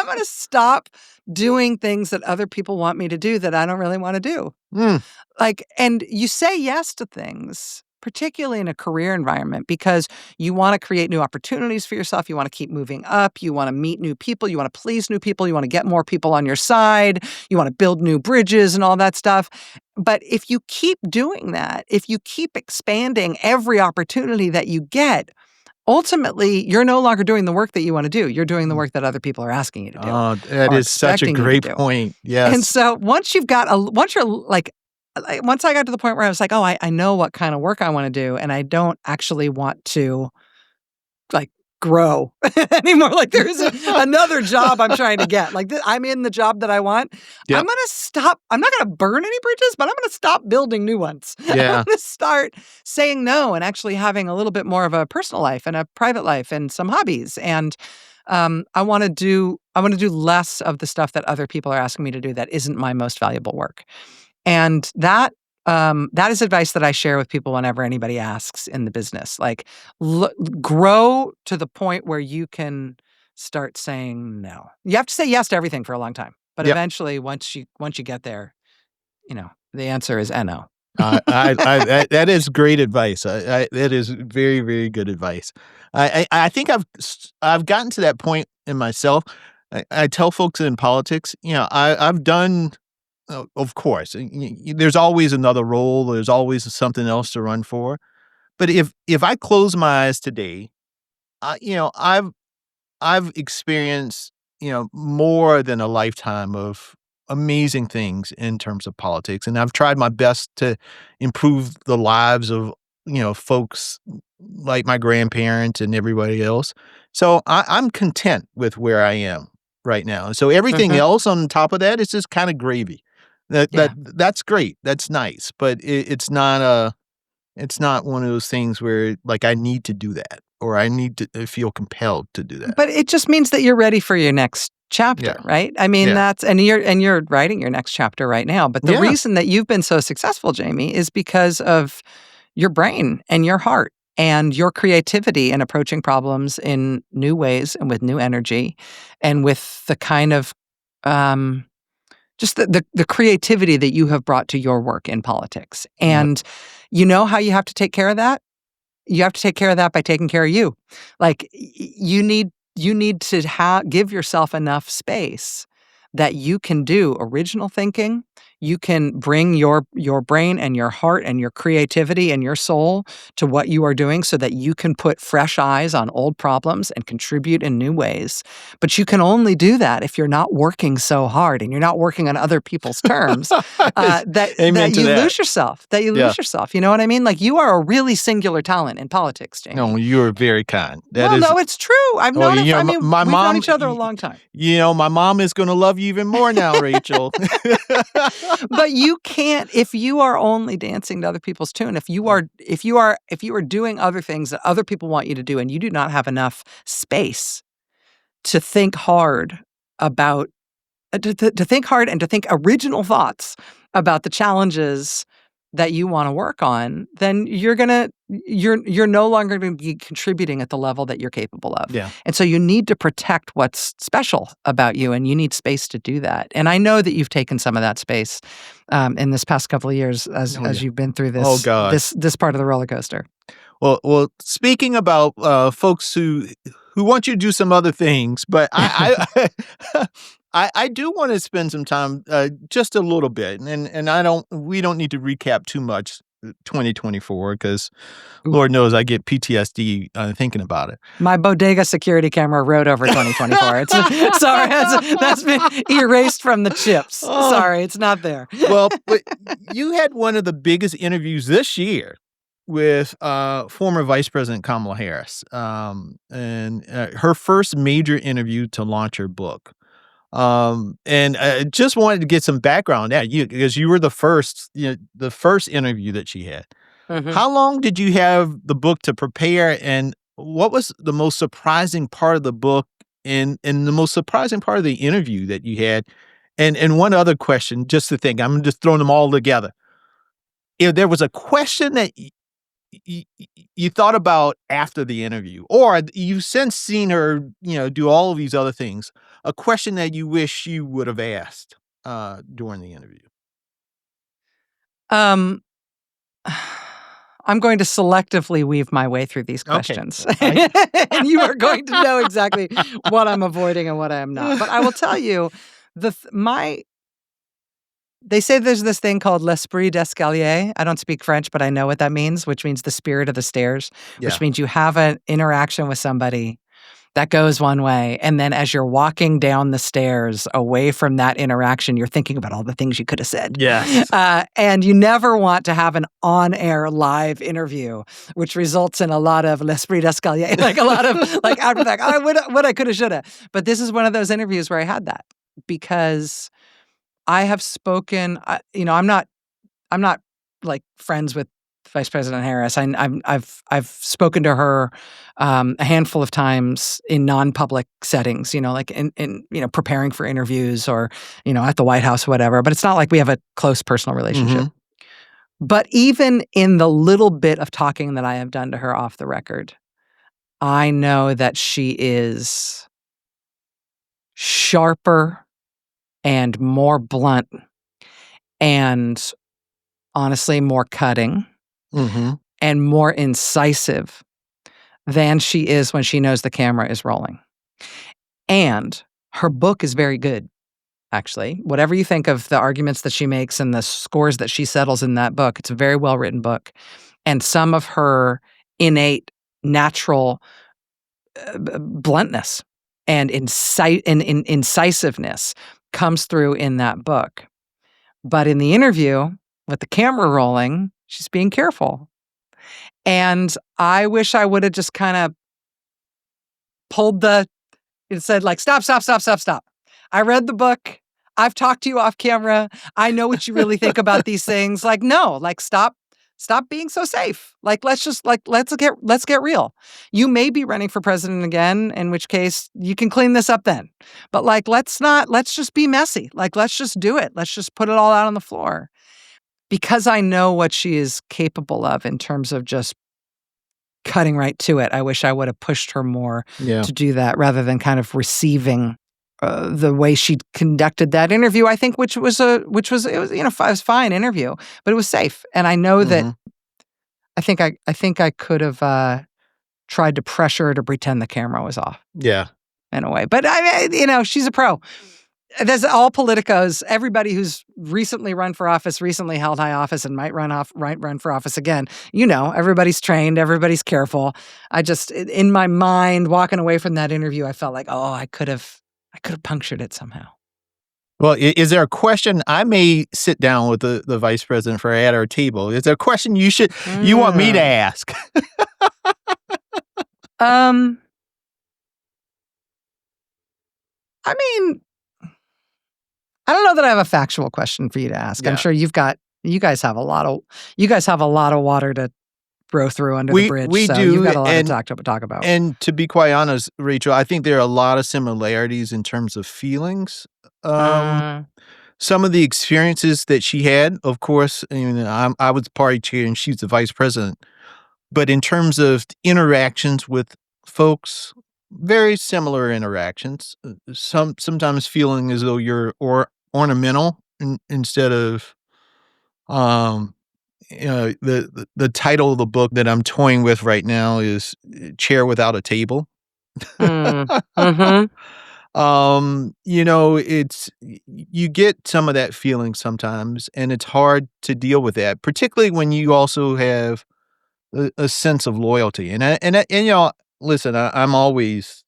going to stop doing things that other people want me to do that I don't really want to do. And you say yes to things, particularly in a career environment, because you want to create new opportunities for yourself. You want to keep moving up. You want to meet new people. You want to please new people. You want to get more people on your side. You want to build new bridges and all that stuff. But if you keep doing that, if you keep expanding every opportunity that you get, ultimately, you're no longer doing the work that you want to do. You're doing the work that other people are asking you to do. Oh, that is such a great point. Yes. And so once I got to the point where I was like, oh, I know what kind of work I want to do, and I don't actually want to grow anymore. There's another job I'm trying to get. I'm in the job that I want. Yep. I'm going to stop. I'm not going to burn any bridges, but I'm going to stop building new ones. Yeah. I'm going to start saying no and actually having a little bit more of a personal life and a private life and some hobbies. And I want to do less of the stuff that other people are asking me to do that isn't my most valuable work. And that is advice that I share with people whenever anybody asks in the business. Grow to the point where you can start saying no. You have to say yes to everything for a long time, but eventually, once you get there, the answer is no. That is great advice. That is very, very good advice. I think I've gotten to that point in myself. I tell folks in politics, I've done, of course, there's always another role. There's always something else to run for. But if I close my eyes today, I've experienced, more than a lifetime of amazing things in terms of politics, and I've tried my best to improve the lives of, folks like my grandparents and everybody else. So I'm content with where I am right now. So everything Mhm. else on top of that is just kind of gravy. Yeah. That's great. That's nice, but it's not one of those things where, like, I need to do that or I need to feel compelled to do that. But it just means that you're ready for your next chapter, Yeah. right? I mean, Yeah. you're writing your next chapter right now. But the Yeah. reason that you've been so successful, Jamie, is because of your brain and your heart and your creativity in approaching problems in new ways and with new energy and with the kind of just the creativity that you have brought to your work in politics. Yep. And you know how you have to take care of that? You have to take care of that by taking care of you. Like you need to give yourself enough space that you can do original thinking. You can bring your brain and your heart and your creativity and your soul to what you are doing so that you can put fresh eyes on old problems and contribute in new ways. But you can only do that if you're not working so hard and you're not working on other people's terms Amen that to you that. lose yourself. That you Yeah. lose yourself. You know what I mean? Like you are a really singular talent in politics, Jamie. No, you're very kind. That Well, is no, it's true. I've oh, known it. I mean, my we've known mom, each other a long time. my mom is gonna love you even more now, Rachel. But you can't if you are only dancing to other people's tune. If you are doing other things that other people want you to do, and you do not have enough space to think hard about to think hard and to think original thoughts about the challenges that you want to work on, then you're no longer going to be contributing at the level that you're capable of. Yeah. And so you need to protect what's special about you, and you need space to do that. And I know that you've taken some of that space in this past couple of years as Oh, yeah. you've been through Oh, God. this part of the roller coaster. Well, speaking about folks who want you to do some other things, but I do want to spend some time, just a little bit, and we don't need to recap too much 2024 because Lord knows I get PTSD thinking about it. My bodega security camera wrote over 2024. Sorry, that's been erased from the chips. Oh. Sorry, it's not there. Well, but you had one of the biggest interviews this year with former Vice President Kamala Harris, and her first major interview to launch her book. And I just wanted to get some background on that, because you were the first interview that she had. Mhm. How long did you have the book to prepare, and what was the most surprising part of the book and the most surprising part of the interview that you had? And one other question, just to think, I'm just throwing them all together. If there was a question that you thought about after the interview, or you've since seen her, do all of these other things, a question that you wish you would have asked during the interview. Um, I'm going to selectively weave my way through these questions. Okay. And you are going to know exactly what I'm avoiding and what I am not. But I will tell you, they say there's this thing called l'esprit d'escalier. I don't speak French, but I know what that means, which means the spirit of the stairs, Yeah. which means you have an interaction with somebody that goes one way. And then as you're walking down the stairs away from that interaction, you're thinking about all the things you could have said. Yes. And you never want to have an on-air live interview, which results in a lot of l'esprit d'escalier, like a lot of like after that, what I could have, should have. But this is one of those interviews where I had that because I have spoken, I'm not like friends with Vice President Harris. I've spoken to her a handful of times in non-public settings, like in preparing for interviews or at the White House, whatever. But it's not like we have a close personal relationship. Mm-hmm. But even in the little bit of talking that I have done to her off the record, I know that she is sharper and more blunt and honestly more cutting Mm-hmm. and more incisive than she is when she knows the camera is rolling. And her book is very good, actually. Whatever you think of the arguments that she makes and the scores that she settles in that book, it's a very well-written book. And some of her innate, natural bluntness and incisiveness comes through in that book. But in the interview, with the camera rolling, she's being careful. And I wish I would have just kind of pulled it said like, stop. I read the book. I've talked to you off camera. I know what you really think about these things. Like, no, like stop being so safe. Like, let's get real. You may be running for president again, in which case you can clean this up then. But like, let's just be messy. Like, let's just do it. Let's just put it all out on the floor. Because I know what she is capable of in terms of just cutting right to it. I wish I would have pushed her more to do that rather than kind of receiving the way she conducted that interview. I think it was a fine interview, but it was safe. And I know that I think I could have tried to pressure her to pretend the camera was off. Yeah. In a way, but she's a pro. There's all politicos. Everybody who's recently run for office, recently held high office, and might run for office again. Everybody's trained. Everybody's careful. I just, in my mind, walking away from that interview, I felt like, oh, I could have punctured it somehow. Well, is there a question? I may sit down with the vice president at our table. Is there a question you want me to ask? I mean, I don't know that I have a factual question for you to ask. Yeah. I'm sure you guys have a lot of water to row through under the bridge. We so do. You've got a lot to talk about. And to be quite honest, Rachel, I think there are a lot of similarities in terms of feelings. Some of the experiences that she had, of course, I was party chair and she's the vice president. But in terms of interactions with folks, very similar interactions. Sometimes feeling as though you're ornamental instead of, the title of the book that I'm toying with right now is Chair Without a Table. Mm-hmm. It's, you get some of that feeling sometimes, and it's hard to deal with that, particularly when you also have a sense of loyalty. Listen, I'm always,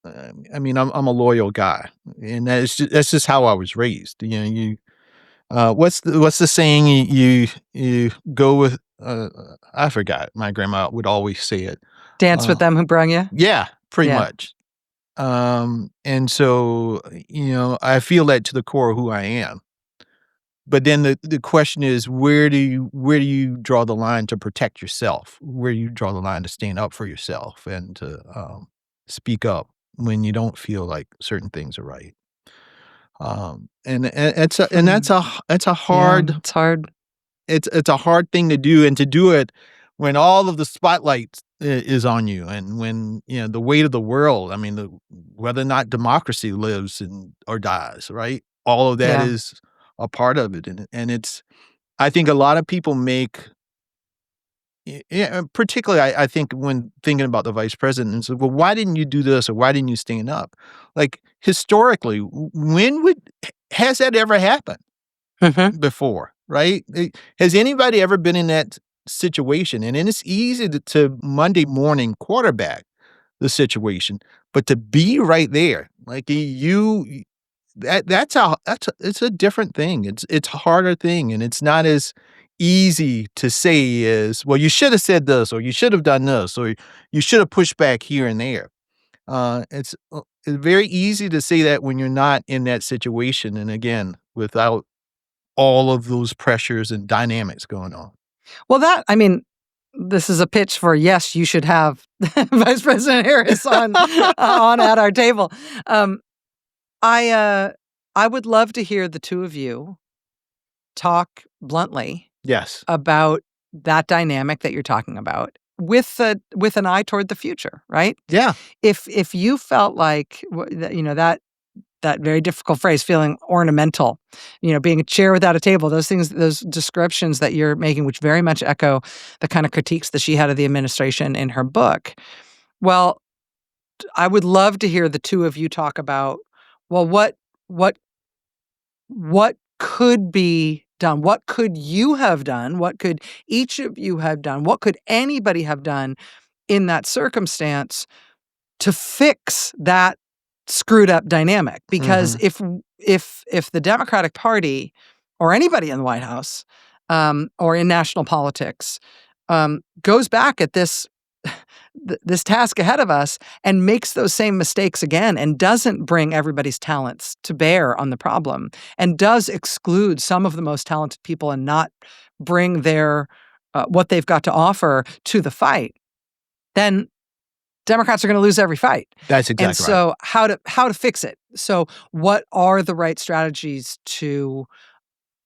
I'm a loyal guy, and that's just how I was raised. What's the saying? You go with, I forgot. My grandma would always say it. Dance with them who brung you. Yeah, pretty much. And so, I feel that to the core of who I am. But then the question is, where do you draw the line to protect yourself? Where do you draw the line to stand up for yourself and to speak up when you don't feel like certain things are right? That's a hard. Yeah, it's hard. It's a hard thing to do, and to do it when all of the spotlight is on you, and when the weight of the world. I mean, whether or not democracy lives or dies, right? All of that is a part of it, and it's. I think a lot of people make. Yeah, particularly I think when thinking about the vice president, and say, well, why didn't you do this, or why didn't you stand up? Like, historically, has that ever happened before? Right? Has anybody ever been in that situation? And then it's easy to Monday morning quarterback the situation, but to be right there, like it's a different thing. It's a harder thing, and it's not as easy to say as, well, you should have said this, or you should have done this, or you should have pushed back here and there. It's very easy to say that when you're not in that situation, and again, without all of those pressures and dynamics going on. Well, this is a pitch for, yes, you should have Vice President Harris on at our table. I would love to hear the two of you talk bluntly, yes, about that dynamic that you're talking about, with an eye toward the future, right? Yeah. If you felt like that that very difficult phrase, feeling ornamental, being a chair without a table, those things, those descriptions that you're making, which very much echo the kind of critiques that she had of the administration in her book. Well, I would love to hear the two of you talk about, well, what could be done? What could you have done? What could each of you have done? What could anybody have done in that circumstance to fix that screwed up dynamic? Because if the Democratic Party or anybody in the White House or in national politics goes back at this task ahead of us and makes those same mistakes again and doesn't bring everybody's talents to bear on the problem and does exclude some of the most talented people and not bring their what they've got to offer to the fight, then Democrats are going to lose every fight. That's exactly right. And so how to fix it? So what are the right strategies to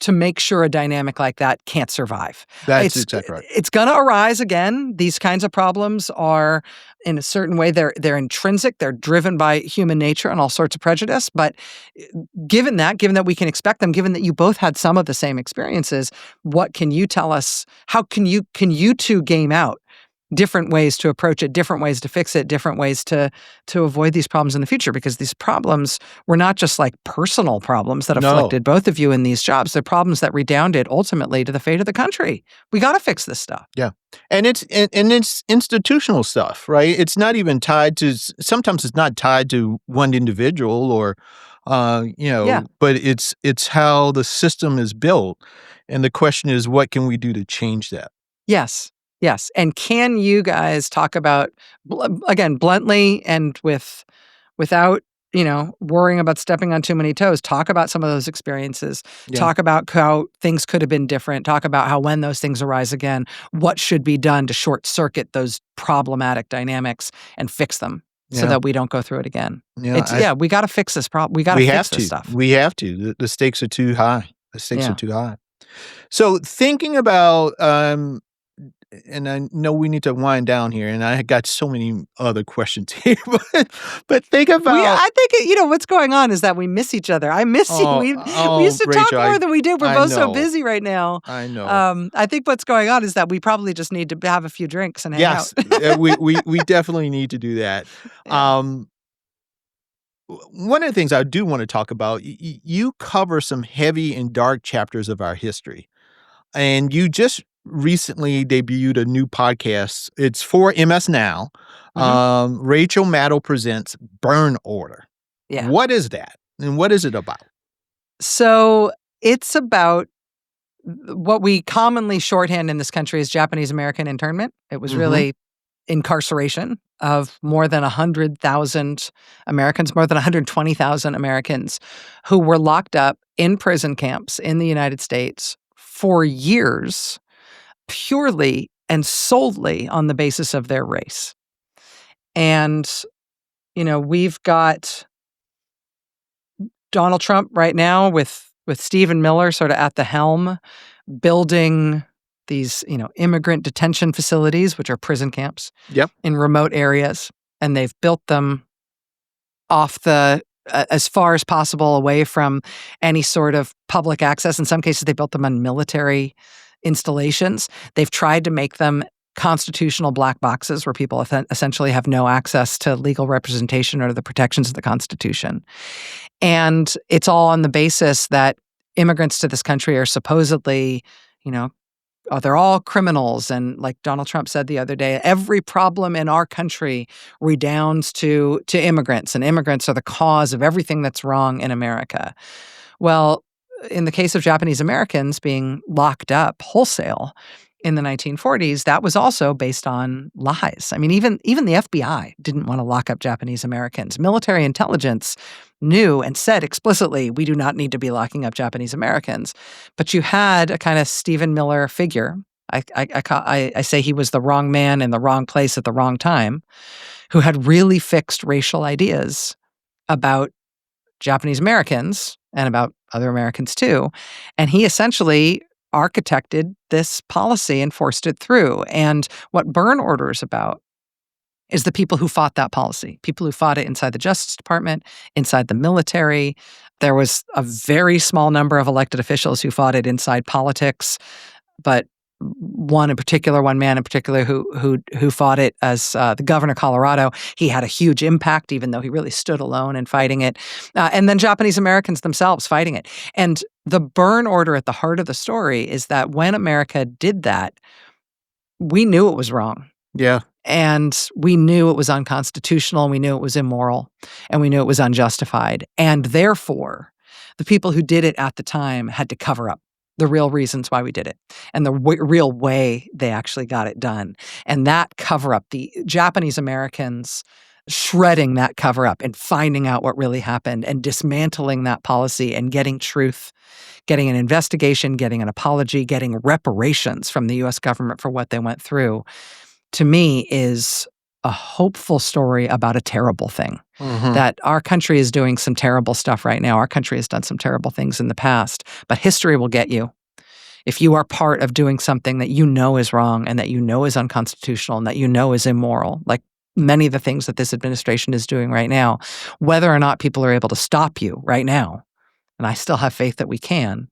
make sure a dynamic like that can't survive? That's exactly right. It's going to arise again. These kinds of problems are, in a certain way, they're intrinsic. They're driven by human nature and all sorts of prejudice. But given that we can expect them, given that you both had some of the same experiences, what can you tell us? How can you two game out different ways to approach it, different ways to fix it, different ways to avoid these problems in the future? Because these problems were not just like personal problems that afflicted both of you in these jobs. They're problems that redounded ultimately to the fate of the country. We got to fix this stuff. Yeah. And it's institutional stuff, right? It's not even tied to, sometimes it's not tied to one individual or, but it's how the system is built. And the question is, what can we do to change that? Yes. Yes. And can you guys talk about, again, bluntly and without, worrying about stepping on too many toes, talk about some of those experiences, talk about how things could have been different, talk about how when those things arise again, what should be done to short circuit those problematic dynamics and fix them so that we don't go through it again. We got to fix this problem. We got to fix this stuff. We have to. The stakes are too high. The stakes are too high. So thinking about, and I know we need to wind down here, and I got so many other questions here, but think about... I think, what's going on is that we miss each other. I miss you. We used to Rachel, talk more than we do. We're both so know. busy right now. I know. I think what's going on is that we probably just need to have a few drinks and hang out. Yes, we definitely need to do that. Yeah. One of the things I do want to talk about, you cover some heavy and dark chapters of our history, and you just recently debuted a new podcast. It's for MS Now. Rachel Maddow presents Burn Order. Yeah. What is that? And what is it about? So it's about what we commonly shorthand in this country as Japanese American internment. It was really incarceration of more than 100,000 Americans, more than 120,000 Americans who were locked up in prison camps in the United States for years, purely and solely on the basis of their race. And, we've got Donald Trump right now with Stephen Miller sort of at the helm, building these, immigrant detention facilities, which are prison camps in remote areas. And they've built them off as far as possible away from any sort of public access. In some cases, they built them on military installations. They've tried to make them constitutional black boxes where people essentially have no access to legal representation or the protections of the Constitution. And it's all on the basis that immigrants to this country are supposedly, they're all criminals. And like Donald Trump said the other day, every problem in our country redounds to immigrants, and immigrants are the cause of everything that's wrong in America. Well, in the case of Japanese Americans being locked up wholesale in the 1940s, that was also based on lies. I mean, even the FBI didn't want to lock up Japanese Americans. Military intelligence knew and said explicitly, we do not need to be locking up Japanese Americans. But you had a kind of Stephen Miller figure. I say he was the wrong man in the wrong place at the wrong time, who had really fixed racial ideas about Japanese Americans and about other Americans too. And he essentially architected this policy and forced it through. And what Burn Order is about is the people who fought that policy, people who fought it inside the Justice Department, inside the military. There was a very small number of elected officials who fought it inside politics, but one man in particular who fought it as the governor of Colorado. He had a huge impact, even though he really stood alone in fighting it. And then Japanese Americans themselves fighting it. And the burn order at the heart of the story is that when America did that, we knew it was wrong. Yeah. And we knew it was unconstitutional, and we knew it was immoral, and we knew it was unjustified. And therefore, the people who did it at the time had to cover up the real reasons why we did it and the real way they actually got it done. And that cover up, the Japanese Americans shredding that cover up and finding out what really happened and dismantling that policy and getting truth, getting an investigation, getting an apology, getting reparations from the U.S. government for what they went through, to me is a hopeful story about a terrible thing. Mm-hmm. That our country is doing some terrible stuff right now. Our country has done some terrible things in the past, but history will get you. If you are part of doing something that you know is wrong and that you know is unconstitutional and that you know is immoral, like many of the things that this administration is doing right now, whether or not people are able to stop you right now, and I still have faith that we can,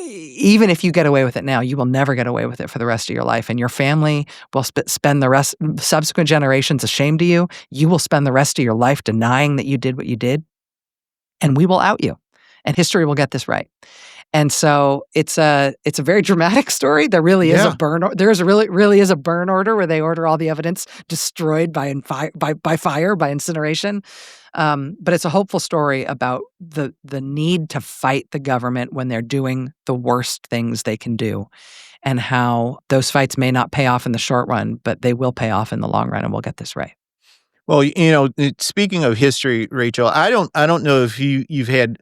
even if you get away with it now, you will never get away with it for the rest of your life. And your family will spend the subsequent generations ashamed of you. You will spend the rest of your life denying that you did what you did. And we will out you. And history will get this right. And so it's a very dramatic story. There really is a burn. There is really is a burn order where they order all the evidence destroyed by fire, by incineration. But it's a hopeful story about the need to fight the government when they're doing the worst things they can do, and how those fights may not pay off in the short run, but they will pay off in the long run, and we'll get this right. Well, speaking of history, Rachel, I don't know if you've had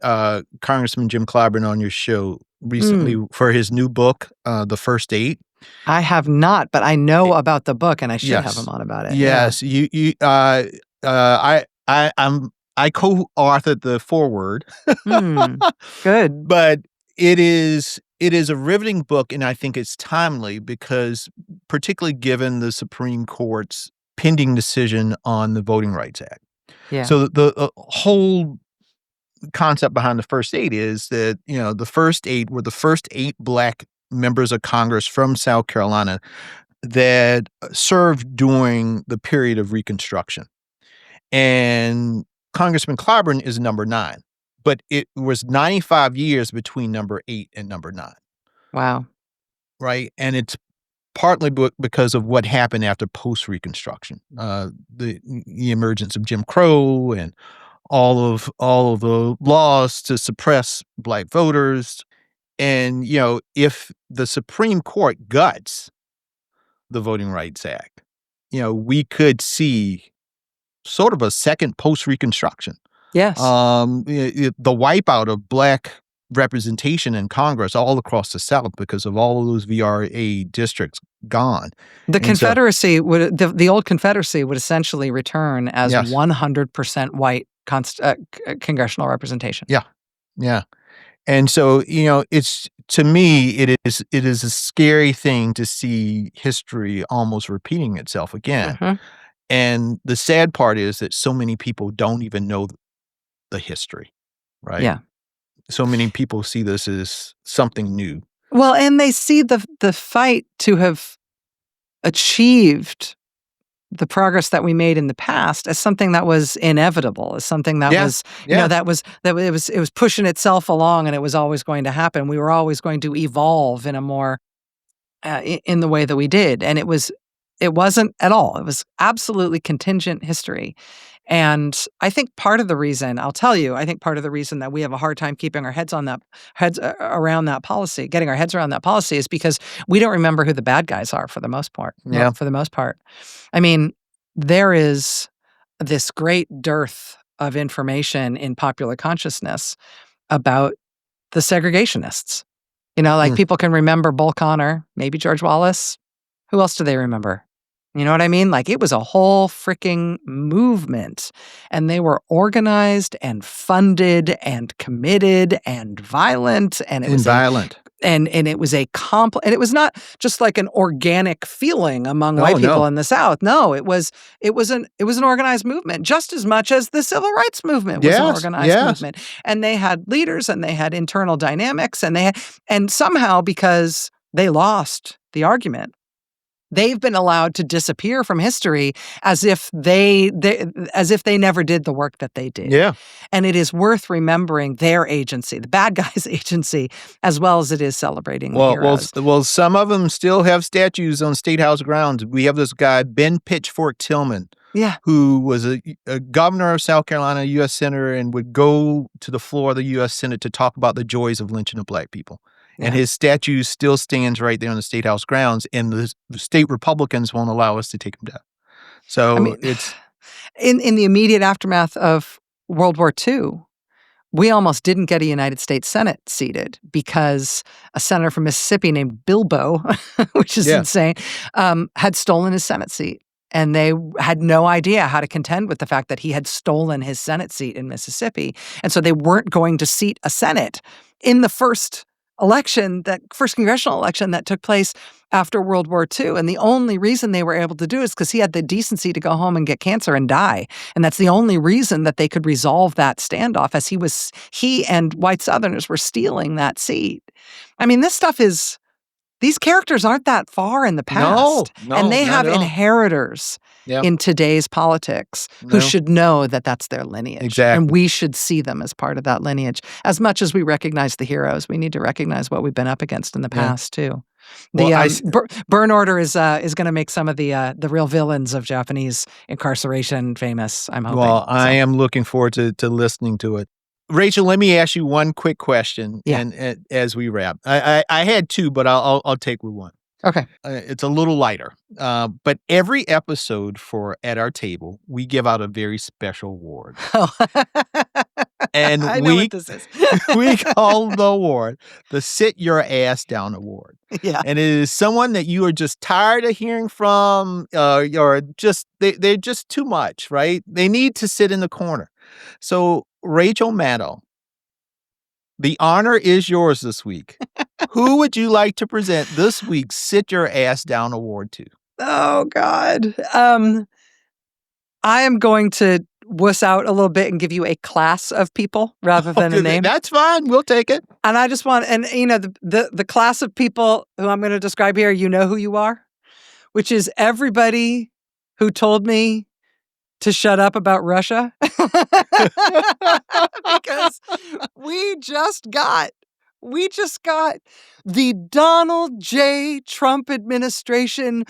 Congressman Jim Clyburn on your show recently for his new book, The First Eight. I have not, but I know about the book, and I should have him on about it. Yes, I co-authored the foreword. Good, but it is a riveting book, and I think it's timely because, particularly given the Supreme Court's pending decision on the Voting Rights Act. Yeah. So the whole concept behind the First Eight is that, the First Eight were the first 8 Black members of Congress from South Carolina that served during the period of Reconstruction. And Congressman Clyburn is number 9, but it was 95 years between number 8 and number 9. Wow. Right. And it's partly because of what happened after post-Reconstruction, the emergence of Jim Crow and all of the laws to suppress Black voters. And, if the Supreme Court guts the Voting Rights Act, we could see sort of a second post-Reconstruction. Yes. The wipeout of Black representation in Congress all across the South because of all of those VRA districts gone. The Confederacy the old Confederacy would essentially return as 100% white congressional representation. Yeah. Yeah. And so, it's, to me, it is a scary thing to see history almost repeating itself again. Mm-hmm. And the sad part is that so many people don't even know the history, right? Yeah. So many people see this as something new. Well, and they see the fight to have achieved the progress that we made in the past as something that was inevitable, as something that was, it was pushing itself along, and it was always going to happen. We were always going to evolve in a more in the way that we did, and it wasn't at all. It was absolutely contingent history. And I think part of the reason that we have a hard time keeping our heads around that policy, getting our heads around that policy, is because we don't remember who the bad guys are for the most part. Yeah. For the most part. I mean, there is this great dearth of information in popular consciousness about the segregationists. People can remember Bull Connor, maybe George Wallace. Who else do they remember? You know what I mean? Like, it was a whole freaking movement, and they were organized and funded and committed and violent, and it was violent. And it was and it was not just like an organic feeling among white people in the South. No, it was an organized movement, just as much as the civil rights movement was an organized movement. And they had leaders and they had internal dynamics and somehow, because they lost the argument, they've been allowed to disappear from history as if they never did the work that they did. Yeah. And it is worth remembering their agency, the bad guys' agency, as well as it is celebrating the heroes. Well, some of them still have statues on State House grounds. We have this guy, Ben Pitchfork Tillman, who was a governor of South Carolina, a U.S. senator, and would go to the floor of the U.S. Senate to talk about the joys of lynching of Black people. And his statue still stands right there on the State House grounds, and the state Republicans won't allow us to take him down. So it's in the immediate aftermath of World War II, we almost didn't get a United States Senate seated because a senator from Mississippi named Bilbo, which is insane, had stolen his Senate seat. And they had no idea how to contend with the fact that he had stolen his Senate seat in Mississippi. And so they weren't going to seat a Senate in the first congressional election that took place after World War II. And the only reason they were able to do it is because he had the decency to go home and get cancer and die. And that's the only reason that they could resolve that standoff, as he and white Southerners were stealing that seat. I mean, these characters aren't that far in the past. No, and they have inheritors in today's politics who should know that that's their lineage. Exactly. And we should see them as part of that lineage. As much as we recognize the heroes, we need to recognize what we've been up against in the past, too. The burn order is going to make some of the real villains of Japanese incarceration famous, I'm hoping. Well, I am looking forward to listening to it. Rachel, let me ask you one quick question, and as we wrap. I had two, but I'll take one. Okay. It's a little lighter, but every episode for At Our Table, we give out a very special award. Oh. And I know what this is. we call the award the Sit Your Ass Down Award. Yeah. And it is someone that you are just tired of hearing from, or just they're just too much, right? They need to sit in the corner. So, Rachel Maddow, the honor is yours this week. Who would you like to present this week's Sit Your Ass Down Award to? Oh, God. I am going to wuss out a little bit and give you a class of people rather than a name. That's fine. We'll take it. And I just want, the class of people who I'm going to describe here, you know who you are, which is everybody who told me to shut up about Russia. Because we just got the Donald J. Trump administration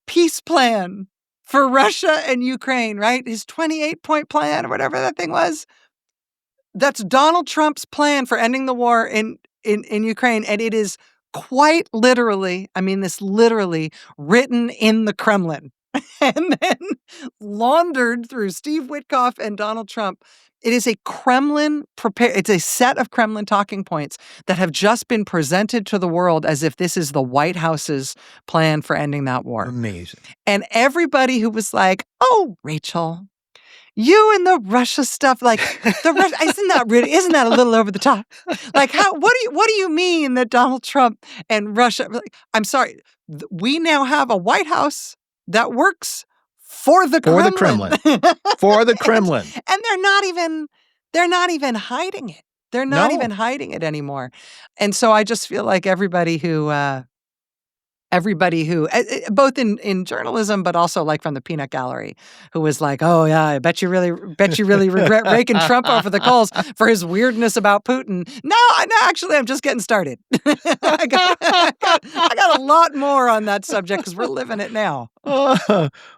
peace plan for Russia and Ukraine, right? His 28-point plan or whatever that thing was. That's Donald Trump's plan for ending the war in Ukraine. And it is quite literally, I mean this literally, written in the Kremlin and then laundered through Steve Witkoff and Donald Trump. It is a it's a set of Kremlin talking points that have just been presented to the world as if this is the White House's plan for ending that war. Amazing. And everybody who was like, oh, Rachel, you and the Russia stuff, like isn't that a little over the top? Like, what do you mean that Donald Trump and Russia, I'm sorry, we now have a White House that works for the Kremlin. For the Kremlin. And they're not even hiding it. They're not even hiding it anymore. And so I just feel like everybody who both in journalism, but also like from the peanut gallery, who was like, oh yeah, I bet you really regret raking Trump over the coals for his weirdness about Putin. No, actually, I'm just getting started. I got a lot more on that subject because we're living it now.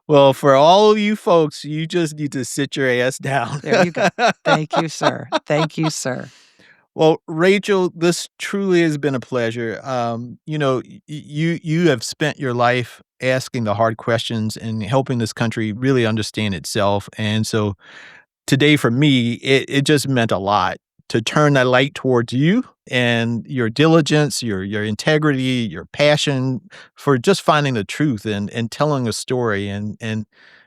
Well, for all of you folks, you just need to sit your ass down. There you go. Thank you, sir. Thank you, sir. Well, Rachel, this truly has been a pleasure. You have spent your life asking the hard questions and helping this country really understand itself. And so today for me, it just meant a lot to turn that light towards you and your diligence, your integrity, your passion for just finding the truth and telling a story and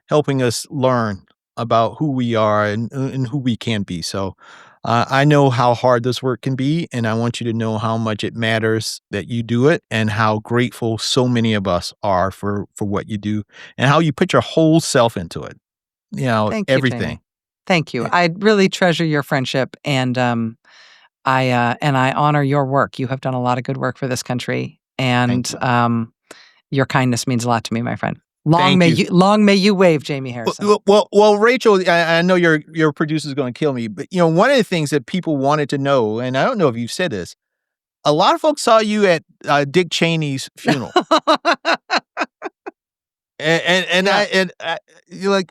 helping us learn about who we are and who we can be. So I know how hard this work can be, and I want you to know how much it matters that you do it and how grateful so many of us are for what you do and how you put your whole self into it. Thank you, Everything. Jamie. Thank you. I really treasure your friendship, and I honor your work. You have done a lot of good work for this country, and your kindness means a lot to me, my friend. Long may you wave, Jamie Harrison. Well, Rachel, I know your producer's going to kill me, but one of the things that people wanted to know, and I don't know if you've said this, a lot of folks saw you at Dick Cheney's funeral, and you're like,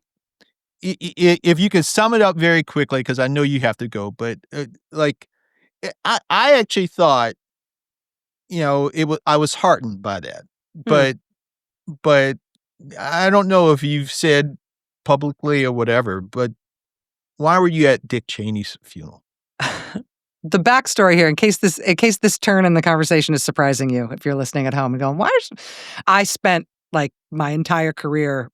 if you could sum it up very quickly, because I know you have to go, but I actually thought, I was heartened by that, but I don't know if you've said publicly or whatever, but why were you at Dick Cheney's funeral? The backstory here, in case this turn in the conversation is surprising you, if you're listening at home and going, I spent like my entire career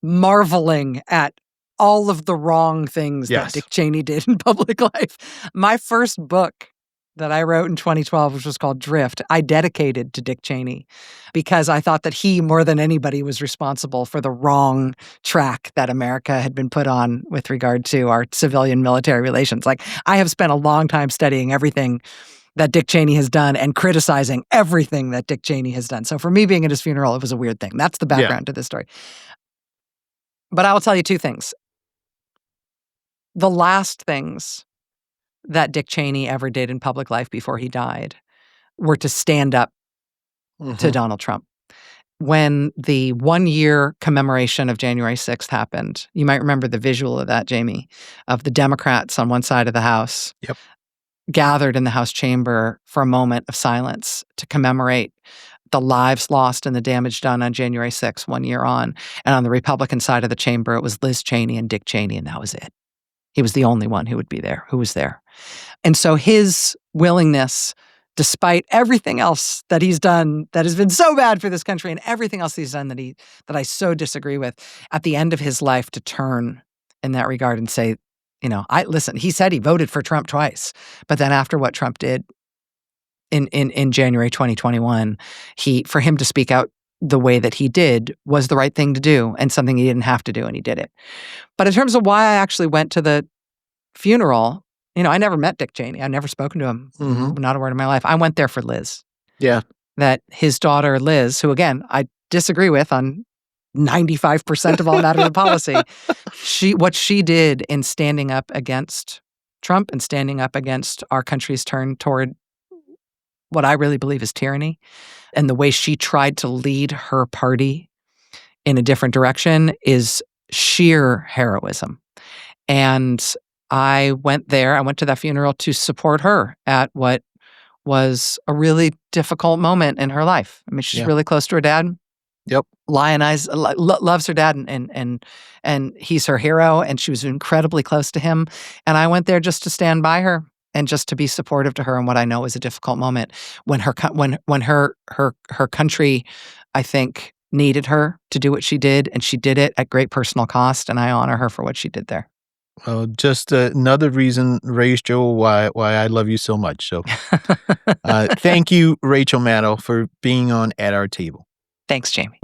marveling at all of the wrong things that Dick Cheney did in public life. My first book that I wrote in 2012, which was called Drift, I dedicated to Dick Cheney because I thought that he, more than anybody, was responsible for the wrong track that America had been put on with regard to our civilian-military relations. Like, I have spent a long time studying everything that Dick Cheney has done and criticizing everything that Dick Cheney has done. So for me, being at his funeral, it was a weird thing. That's the background to this story. But I will tell you two things. The last things that Dick Cheney ever did in public life before he died were to stand up to Donald Trump. When the 1-year commemoration of January 6th happened, you might remember the visual of that, Jamie, of the Democrats on one side of the House gathered in the House chamber for a moment of silence to commemorate the lives lost and the damage done on January 6th, 1 year on. And on the Republican side of the chamber, it was Liz Cheney and Dick Cheney, and that was it. He was the only one who was there. And so his willingness, despite everything else that he's done that has been so bad for this country and everything else he's done that I so disagree with, at the end of his life to turn in that regard and say, listen, he said he voted for Trump twice, but then after what Trump did in January 2021, for him to speak out the way that he did was the right thing to do and something he didn't have to do, and he did it. But in terms of why I actually went to the funeral, I never met Dick Cheney. I've never spoken to him, not a word in my life. I went there for Liz. Yeah. That his daughter, Liz, who, again, I disagree with on 95% of all matters of policy, what she did in standing up against Trump and standing up against our country's turn toward what I really believe is tyranny, and the way she tried to lead her party in a different direction is sheer heroism. And I went to that funeral to support her at what was a really difficult moment in her life. I mean, she's really close to her dad. Yep. Loves her dad, and he's her hero, and she was incredibly close to him. And I went there just to stand by her and just to be supportive to her in what I know is a difficult moment when her country, I think, needed her to do what she did, and she did it at great personal cost, and I honor her for what she did there. Well, just another reason, Rachel, why I love you so much. So thank you, Rachel Maddow, for being on At Our Table. Thanks, Jamie.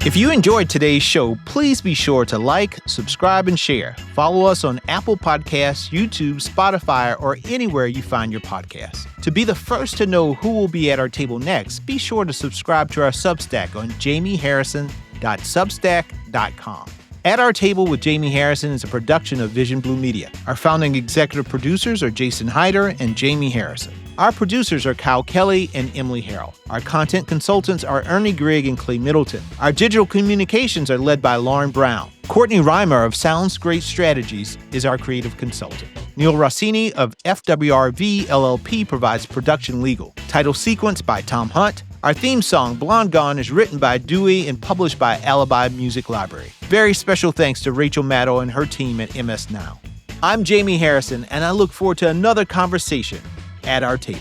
If you enjoyed today's show, please be sure to like, subscribe, and share. Follow us on Apple Podcasts, YouTube, Spotify, or anywhere you find your podcasts. To be the first to know who will be at our table next, be sure to subscribe to our Substack on jamieharrison.substack.com. At Our Table with Jamie Harrison is a production of Vision Blue Media. Our founding executive producers are Jason Hyder and Jamie Harrison. Our producers are Kyle Kelly and Emily Harrell. Our content consultants are Ernie Grigg and Clay Middleton. Our digital communications are led by Lauren Brown. Courtney Reimer of Sounds Great Strategies is our creative consultant. Neil Rossini of FWRV LLP provides production legal. Title sequence by Tom Hunt. Our theme song, Blonde Gone, is written by Dewey and published by Alibi Music Library. Very special thanks to Rachel Maddow and her team at MS Now. I'm Jamie Harrison, and I look forward to another conversation at our table.